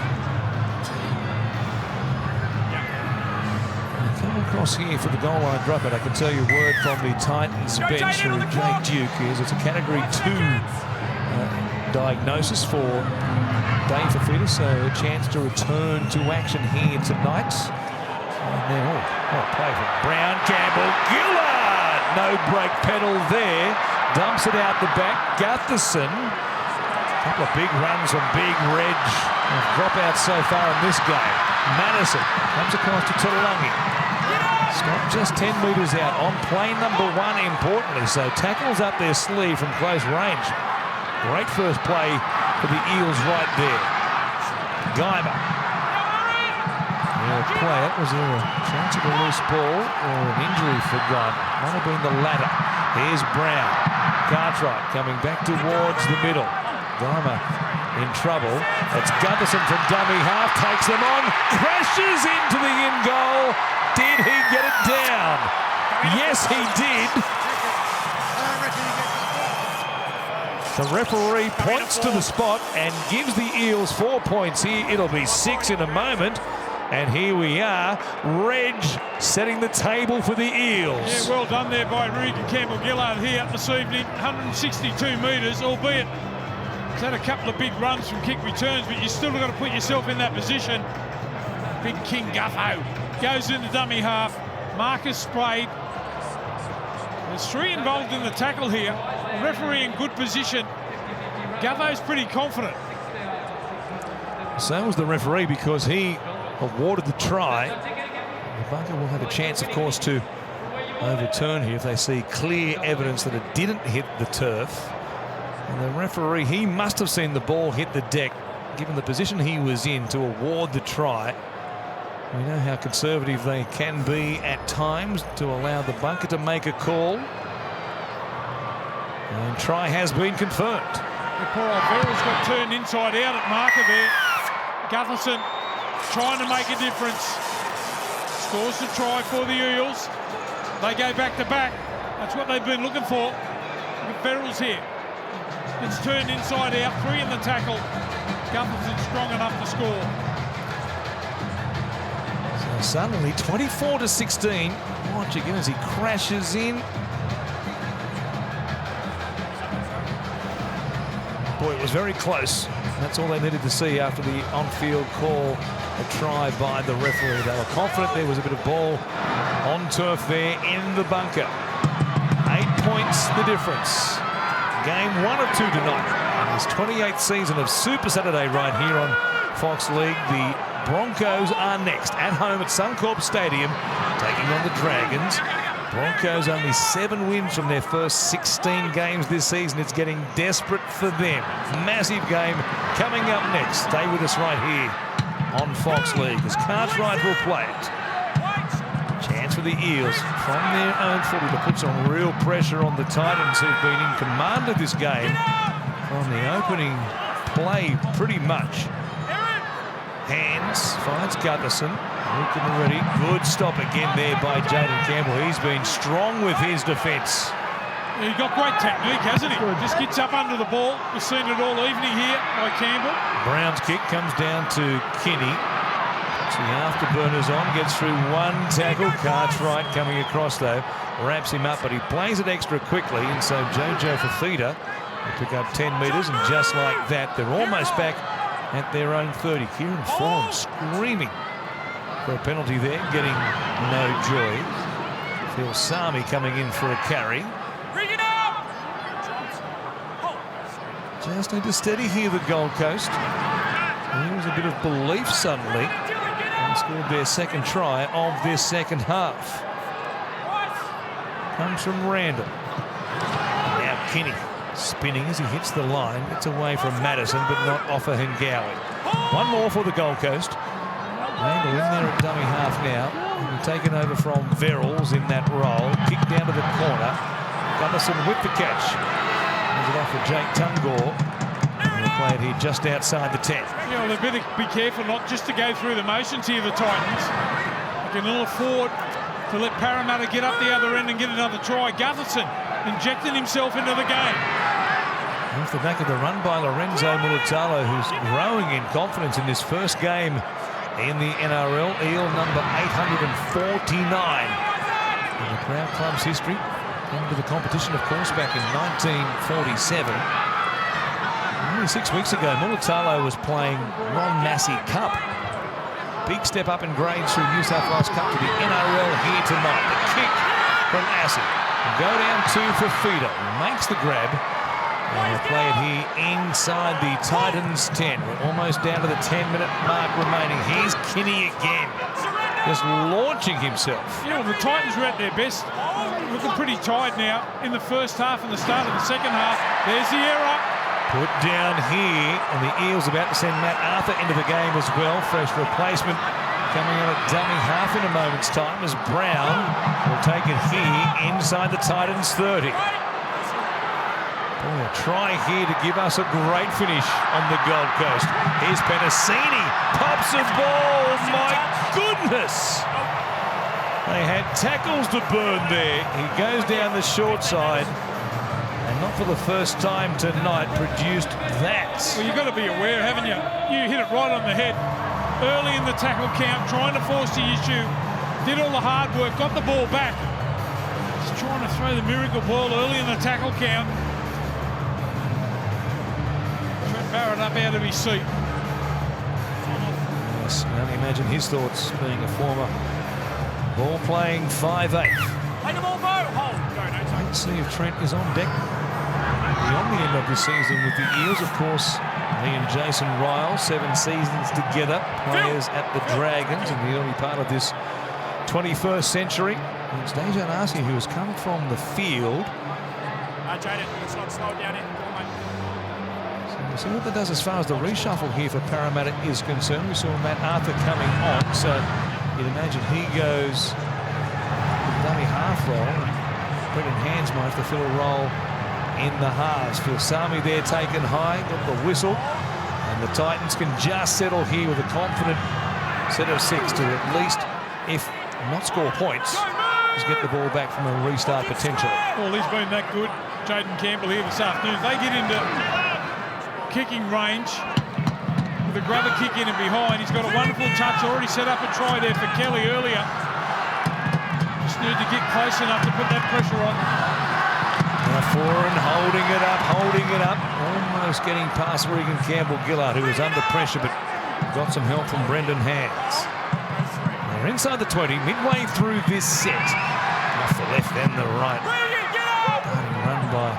across here for the goal line dropout. I can tell you a word from the Titans bench through Jake Duke is it's a Category 2 diagnosis for Dave Fafita, so a chance to return to action here tonight. And then, play for Brown, Campbell, Gillard! No break pedal there. Dumps it out the back. Gutherson. A couple of big runs from Big Reg. Dropouts so far in this game. Madison comes across to Taulungi. Scott just 10 metres out on play number 1, importantly. So tackles up their sleeve from close range. Great first play for the Eels right there. Guymer. Play it. Was there a chance of a loose ball or an injury for Guymer? Might have been the latter. Here's Brown. Cartwright coming back towards the middle. Guymer in trouble. It's Gutherson from dummy half. Takes them on. Crashes into the in goal. Did he get it down? Yes, he did. The referee points to the spot and gives the Eels 4 points here. It'll be 6 in a moment. And here we are, Reg setting the table for the Eels. Yeah, well done there by Regan Campbell-Gillard here this evening. 162 metres, albeit he's had a couple of big runs from kick returns, but you still got to put yourself in that position. Big King Gutho goes into dummy half. Marcus sprayed. There's 3 involved in the tackle here. The referee in good position. Gutho's pretty confident. So was the referee because he awarded the try. The bunker will have a chance, of course, to overturn here if they see clear evidence that it didn't hit the turf. And the referee, he must have seen the ball hit the deck, given the position he was in, to award the try. We know how conservative they can be at times to allow the bunker to make a call. And try has been confirmed. The poor old Verrills got turned inside out at marker there. Gutherson trying to make a difference. Scores the try for the Eels. They go back to back. That's what they've been looking for. Look at Verrills here. It's turned inside out. 3 in the tackle. Gutherson's strong enough to score. So suddenly 24-16. Watch again as he crashes in. Boy, it was very close. That's all they needed to see after the on-field call, a try by the referee. They were confident there was a bit of ball on turf there in the bunker. 8 points the difference. Game 1 of 2 tonight. In his 28th season of Super Saturday right here on Fox League. The Broncos are next at home at Suncorp Stadium, taking on the Dragons. Broncos only 7 wins from their first 16 games this season. It's getting desperate for them. Massive game coming up next. Stay with us right here on Fox League as Cartwright will play it. Chance for the Eels from their own 40 to put some real pressure on the Titans, who've been in command of this game from the opening play pretty much. Hands, finds Gutherson. Looking ready. Good stop again there by Jaden Campbell. He's been strong with his defence. He's got great technique, hasn't he? Just gets up under the ball. We've seen it all evening here by Campbell. Brown's kick comes down to Kinney. Puts the afterburners on. Gets through 1 tackle. Cartwright coming across though. Wraps him up, but he plays it extra quickly. And so Jojo Fafita will pick up 10 metres. And just like that, they're almost back at their own 30. Kieran Foran screaming for a penalty there, getting no joy. Phil Sami coming in for a carry. Just need to steady here, the Gold Coast. There was a bit of belief suddenly. They scored their second try of this second half. Comes from Randall. Now Kinney spinning as he hits the line. Gets away from Madison, but not off of Hengawi. 1 more for the Gold Coast. Randall in there at dummy half now. Taken over from Verrills in that role. Kick down to the corner. Gutherson with the catch. Hands it off for Jake Tungor. They'll play it here just outside the 10. Yeah, well, they better be careful not just to go through the motions here, the Titans. They can ill afford to let Parramatta get up the other end and get another try. Gutherson injecting himself into the game. Off the back of the run by Lorenzo Mulitalo, who's growing in confidence in this first game in the NRL. Eel number 849 in the Crown Club's history. Came to the competition, of course, back in 1947. Only 6 weeks ago, Mulitalo was playing Ron Massey Cup. Big step up in grades through New South Wales Cup to the NRL here tonight. The kick from Massey. Go down 2 for Feeder. Makes the grab. And we'll play it here inside the Titans 10. We're almost down to the 10-minute mark remaining. Here's Kinney again. Just launching himself. Yeah, well, the Titans were at their best. Looking pretty tired now in the first half and the start of the second half. There's the error. Put down here, and the Eels about to send Matt Arthur into the game as well. Fresh replacement coming on at dummy half in a moment's time as Brown will take it here inside the Titans 30. Boy, a try here to give us a great finish on the Gold Coast. Here's Penasini, pops a ball, my goodness! They had tackles to burn there. He goes down the short side. And not for the first time tonight produced that. Well, you've got to be aware, haven't you? You hit it right on the head early in the tackle count, trying to force the issue. Did all the hard work, got the ball back. Just trying to throw the miracle ball early in the tackle count. Trent Barrett up out of his seat. Yes, I can only imagine his thoughts being a former ball-playing 5'8". Play the ball, hold. Let's see if Trent is on deck beyond the end of the season with the Eels. Of course, he and Jason Ryle, 7 seasons together, players at the Dragons in the early part of this 21st century. It's Dejan Arce who has come from the field. Jaden, let's not slow down in. So we'll see what that does as far as the reshuffle here for Parramatta is concerned. We saw Matt Arthur coming on, so you'd imagine he goes with dummy half roll. Brendan Hands might have to fill a role in the halves. Filsami there taken high, got the whistle, and the Titans can just settle here with a confident set of 6 to at least, if not score points, just get the ball back from a restart potential. Well, he's been that good, Jaden Campbell here this afternoon. If they get into kicking range with a grubber kick in and behind, he's got a wonderful touch, already set up a try there for Kelly earlier. Need to get close enough to put that pressure on. Now Foran holding it up, almost getting past Regan Campbell-Gillard, who was under pressure, but got some help from Brendan Hands. They're inside the 20, midway through this set. Off the left, then the right. Starting run by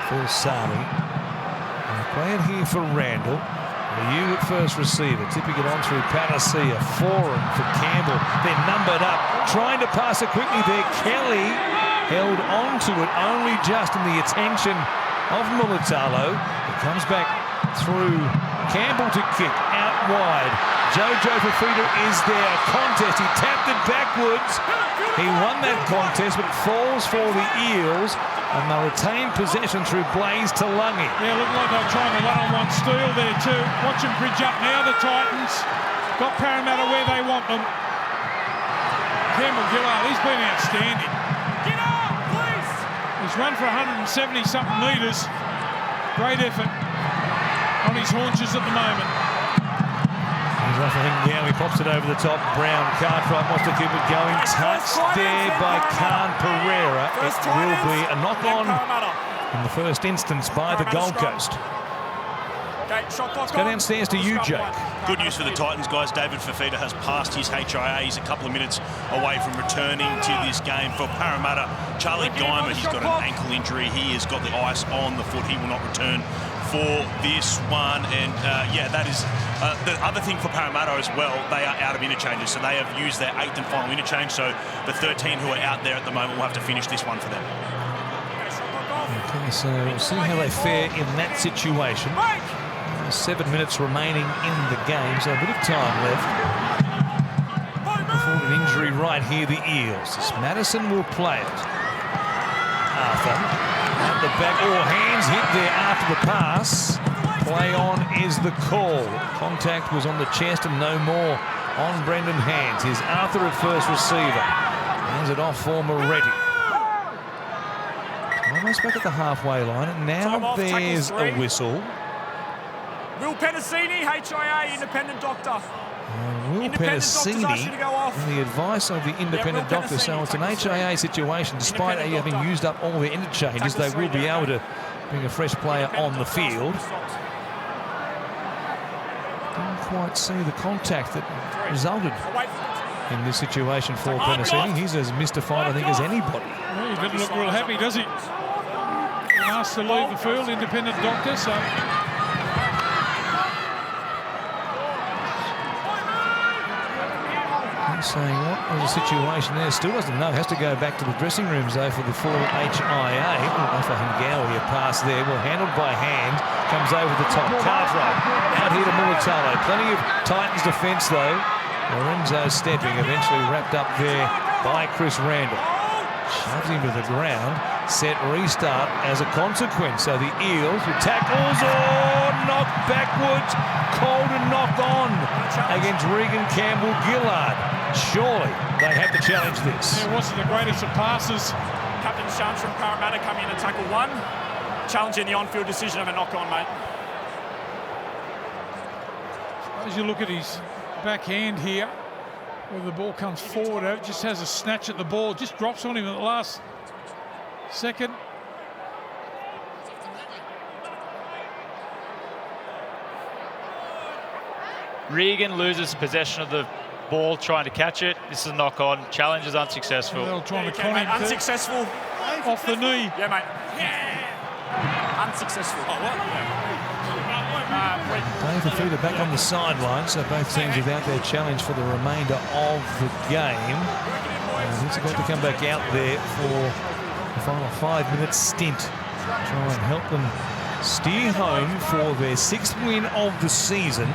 Filsami. And they play it here for Randall. You at first receiver, tipping it on through Panacea. Foran for Campbell. They're numbered up, trying to pass it quickly there. Kelly held on to it only just in the attention of Mulitalo. It comes back through Campbell to kick out wide. Jojo Fafita is there. Contest. He tapped it backwards. He won that contest, but it falls for the Eels. And they retain possession through Blaze to Lungy. Yeah, looked like they're trying to one-on-one steal there too. Watch them bridge up now, the Titans. Got Parramatta where they want them. Campbell-Gillard, he's been outstanding. Get up, please! He's run for 170-something metres. Great effort on his haunches at the moment. He's off now, he pops it over the top. Brown, Cartwright wants to keep it going. Touched there by Khan Pereira. It will be a knock-on in the first instance by the Gold Coast. Let's go downstairs to you, Jake. Good news for the Titans, guys. David Fafita has passed his HIA. He's a couple of minutes away from returning to this game. For Parramatta, Charlie Geimer, he's got an ankle injury. He has got the ice on the foot. He will not return for this one. And yeah, that is the other thing for Parramatta as well. They are out of interchanges, so they have used their 8th and final interchange. So the 13 who are out there at the moment will have to finish this one for them. Okay, so we'll see how they fare in that situation. 7 minutes remaining in the game, so a bit of time left before an injury right here, the Eels. As Madison will play it. Arthur at the back, hands hit there after the pass. Play on is the call. Contact was on the chest and no more on Brendan Hands. Here's Arthur at first receiver. Hands it off for Moretti. Almost back at the halfway line, and now there's a whistle. Will Penasini, HIA, independent doctor. Will Penasini, on the advice of the independent doctor, so it's an HIA situation. Despite having used up all their interchanges, they will be able to bring a fresh player on the field. Didn't quite see the contact that resulted in this situation for Penasini. He's as mystified, I think, as anybody. Well, he didn't look real happy, does he? Been asked to leave the field, independent doctor, so... Saying what was the situation there, still doesn't know. Has to go back to the dressing rooms though for the full HIA. Alpha Hingawi, a pass there, well handled by hand, comes over the top. Cartwright out here to Mulatalo. Plenty of Titans defence though. Lorenzo stepping, eventually wrapped up there by Chris Randall. Shoves him to the ground. Set restart as a consequence. So the Eels with tackles, knocked backwards, called a knock on against Regan Campbell-Gillard. Surely they have to challenge this. It wasn't the greatest of passes. Captain Shams from Parramatta coming in to tackle one, challenging the on-field decision of a knock-on, mate. As you look at his backhand here, where the ball comes forward, it just has a snatch at the ball, just drops on him at the last second. Regan loses possession of the ball trying to catch it. This is a knock on. Challenge is unsuccessful. They're trying to con him unsuccessful. Off the knee. Yeah, mate. Unsuccessful. Oh, what? Dave and Feeder back on the sideline, so both teams without their challenge for the remainder of the game. He's about to come back out there for the final 5-minute stint. Try and help them steer home for their 6th win of the season.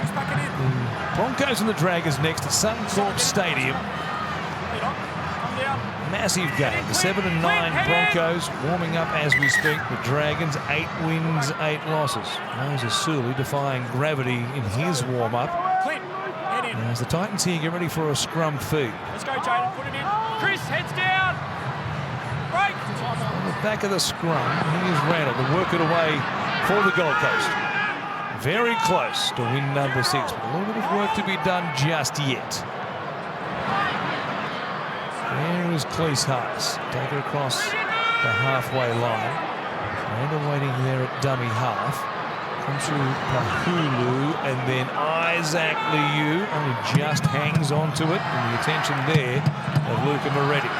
The Broncos and the Dragons next at Suncorp Stadium. Massive game. The 7 and 9 Broncos warming up as we speak. The Dragons 8 wins, 8 losses. Moses Suli defying gravity in his warm-up. As the Titans here get ready for a scrum feed. Let's go, Jaden. Put it in. Chris, heads down. Break. On the back of the scrum, here's Randall to work it away for the Gold Coast. Very close to win number 6, but a little bit of work to be done just yet. There is Cleese Haas. Take it across the halfway line. Randall waiting there at dummy half. Comes through Pahulu, and then Isaac Liu only just hangs on to it. And the attention there of Luca Moretti.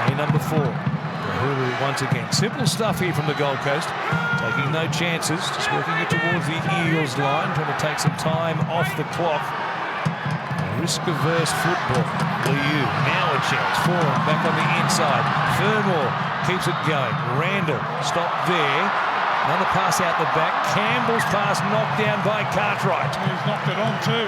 Play number 4. Pahulu once again. Simple stuff here from the Gold Coast. Taking no chances, just working it towards the Eels line, trying to take some time off the clock. Risk-averse football. Liu, now a chance for him, back on the inside. Fermor keeps it going. Randall, stopped there. Another pass out the back. Campbell's pass knocked down by Cartwright. He's knocked it on too.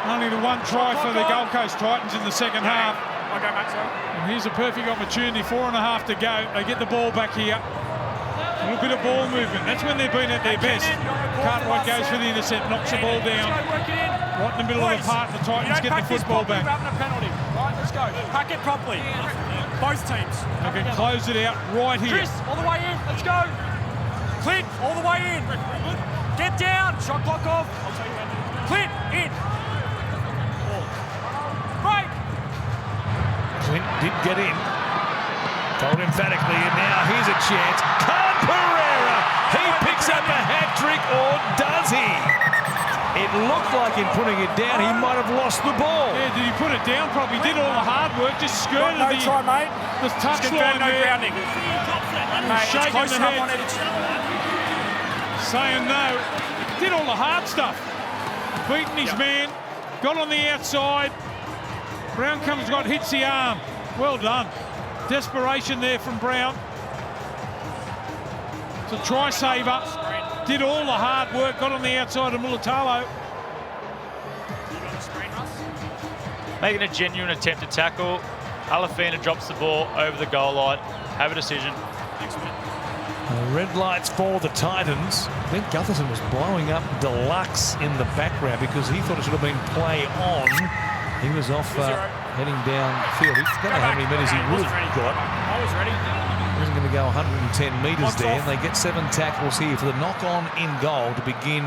Only the one try for the Gold Coast Titans in the second half. Okay, Matt, sorry. And here's a perfect opportunity, 4.5 to go. They get the ball back here. A little bit of ball movement. That's when they've been at their best. Cartwright goes for the intercept, knocks the ball down. Right in the middle of the park, the Titans get the football back. A penalty. Right, let's go. Pack it properly. Both teams. They can close it out right here. Chris, all the way in. Let's go. Clint, all the way in. Get down. Shot clock off. Clint, in. Break. Clint did get in. Told emphatically, and now here's a chance. Khan Pereira, he picks up a hat-trick, or does he? It looked like in putting it down, he might have lost the ball. Yeah, did he put it down? Probably did all the hard work, just skirted No try, mate. the touchline no there. grounding. Mate, Shaking close the enough on head. it. Saying no. Did all the hard stuff. Beaten his man, got on the outside. Brown comes, hits the arm. Well done. Desperation there from Brown. It's a try saver. Did all the hard work, got on the outside of Mulatalo. Making a genuine attempt to tackle. Alafina drops the ball over the goal line. Have a decision. Red lights for the Titans. I think Gutherson was blowing up Deluxe in the background because he thought it should have been play on. He was off heading downfield. I don't know how many minutes he would have got. I was ready. Isn't going to go 110 metres there. And they get 7 tackles here for the knock-on in goal to begin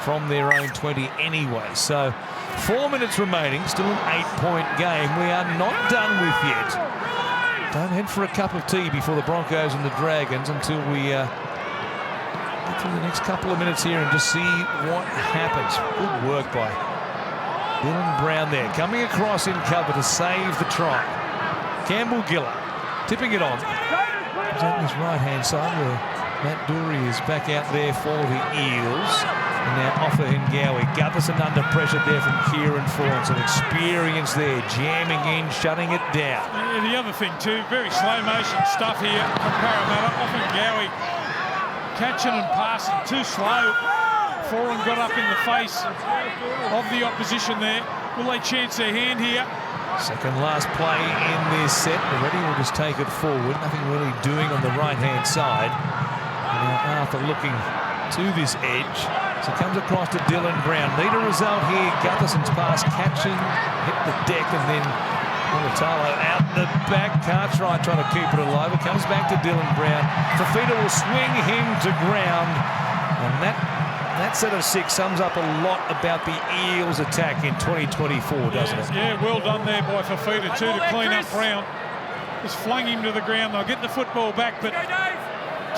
from their own 20 anyway. So 4 minutes remaining, still an 8-point game. We are not done with yet. Don't head for a cup of tea before the Broncos and the Dragons until we get through the next couple of minutes here and just see what happens. Good work by Dylan Brown there, coming across in cover to save the try. Campbell Giller tipping it on. He's on his right-hand side where Matt Dury is back out there for the Eels. And now Offa Hingawi. Gutherson under pressure there from Kieran Fawn. Some experience there, jamming in, shutting it down. Yeah, the other thing too, very slow motion stuff here from Parramatta. Offa Hingawi catching and passing too slow. Fawn got up in the face of the opposition there. Will they chance their hand here? Second last play in this set. Already will just take it forward. Nothing really doing on the right-hand side. Now Arthur looking to this edge. So comes across to Dylan Brown. Need a result here. Gutherson's pass catching, hit the deck, and then Mulatalo out the back. Cartwright trying to keep it alive. It comes back to Dylan Brown. Fafita will swing him to ground. And that set of 6 sums up a lot about the Eels attack in 2024, doesn't it? Yeah, well done there by Fafita too to clean up Brown. Just flung him to the ground. They'll get the football back, but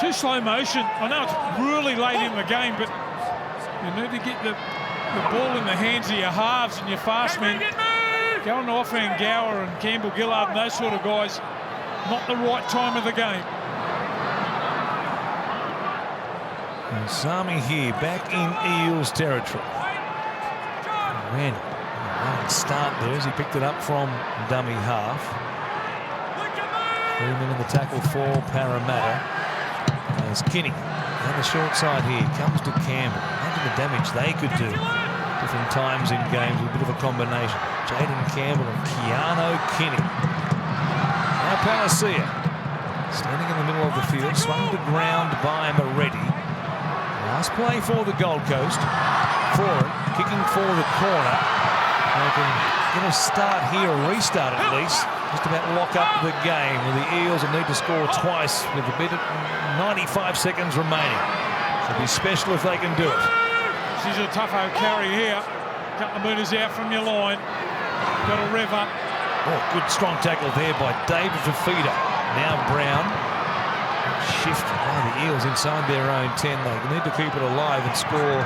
too slow motion. I know it's really late in the game, but you need to get the ball in the hands of your halves and your fast men. Going off Gower and Campbell Gillard and those sort of guys, not the right time of the game. And Sami here, back in Eels territory. Randall, start there as he picked it up from dummy half. 3 men in the tackle for Parramatta. There's Kinney on the short side here, comes to Campbell. Imagine the damage they could do different times in games with a bit of a combination. Jaden Campbell and Keanu Kinney. Now Palacia, standing in the middle of the field, swung to ground by Moretti. Last play for the Gold Coast. Forward, kicking for the corner. They can get a start here, a restart at least. Just about lock up the game with the Eels will need to score twice with a bit of 95 seconds remaining. It'll be special if they can do it. This is a tough old carry here. Couple of metres out from your line. Got to rev up. Oh, good strong tackle there by David Fafita. Now Brown. Shift by the Eels inside their own 10. They need to keep it alive and score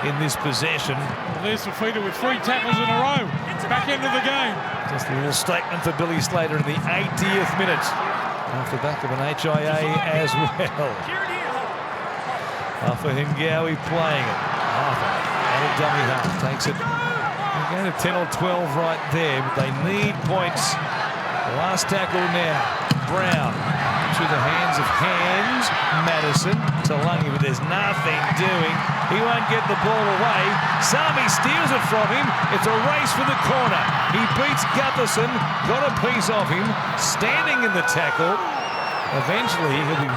in this possession. Well, there's Fafita with 3 tackles in a row. Back into the game. Just a little statement for Billy Slater in the 80th minute. Off the back of an HIA as well. Arthur Hingawi playing it. Arthur out of dummy half. Takes it. They're going to 10 or 12 right there, but they need points. The last tackle now. Brown. Through the hands of Madison to Lungy, but there's nothing doing. He won't get the ball away. Sami steals it from him. It's a race for the corner. He beats Gutherson, got a piece of him, standing in the tackle. Eventually, he'll be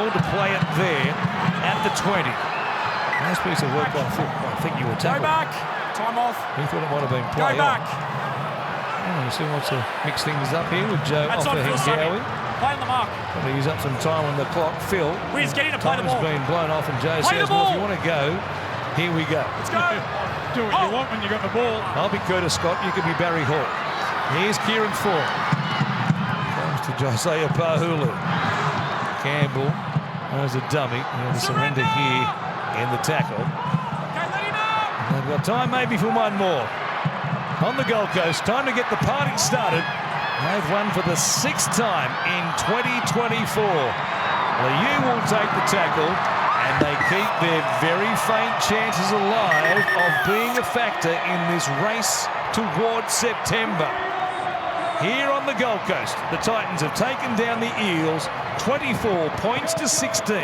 called to play it there at the 20. Nice piece of work by Phil. I think you were tackled. Go back. Time off. He thought it might have been play Go back. Oh, he still wants to mix things up here with Joe That's Offa on Phil Sami. Hingawi. Play on the mark. Got to use up some time on the clock. Phil, We're just getting to play the time's ball. been blown off and Joe Play says, the well, if ball. you want to go, here we go. Let's go. Do what you want when you got the ball. I'll be Curtis Scott, you could be Barry Hall. Here's Kieran Ford. Comes to Josiah Pahulu. Campbell as a dummy. And the surrender here in the tackle. Okay, let him out. And they've got time maybe for one more. On the Gold Coast, time to get the party started. They've won for the 6th time in 2024. The U will take the tackle and they keep their very faint chances alive of being a factor in this race towards September. Here on the Gold Coast, the Titans have taken down the Eels 24 points to 16.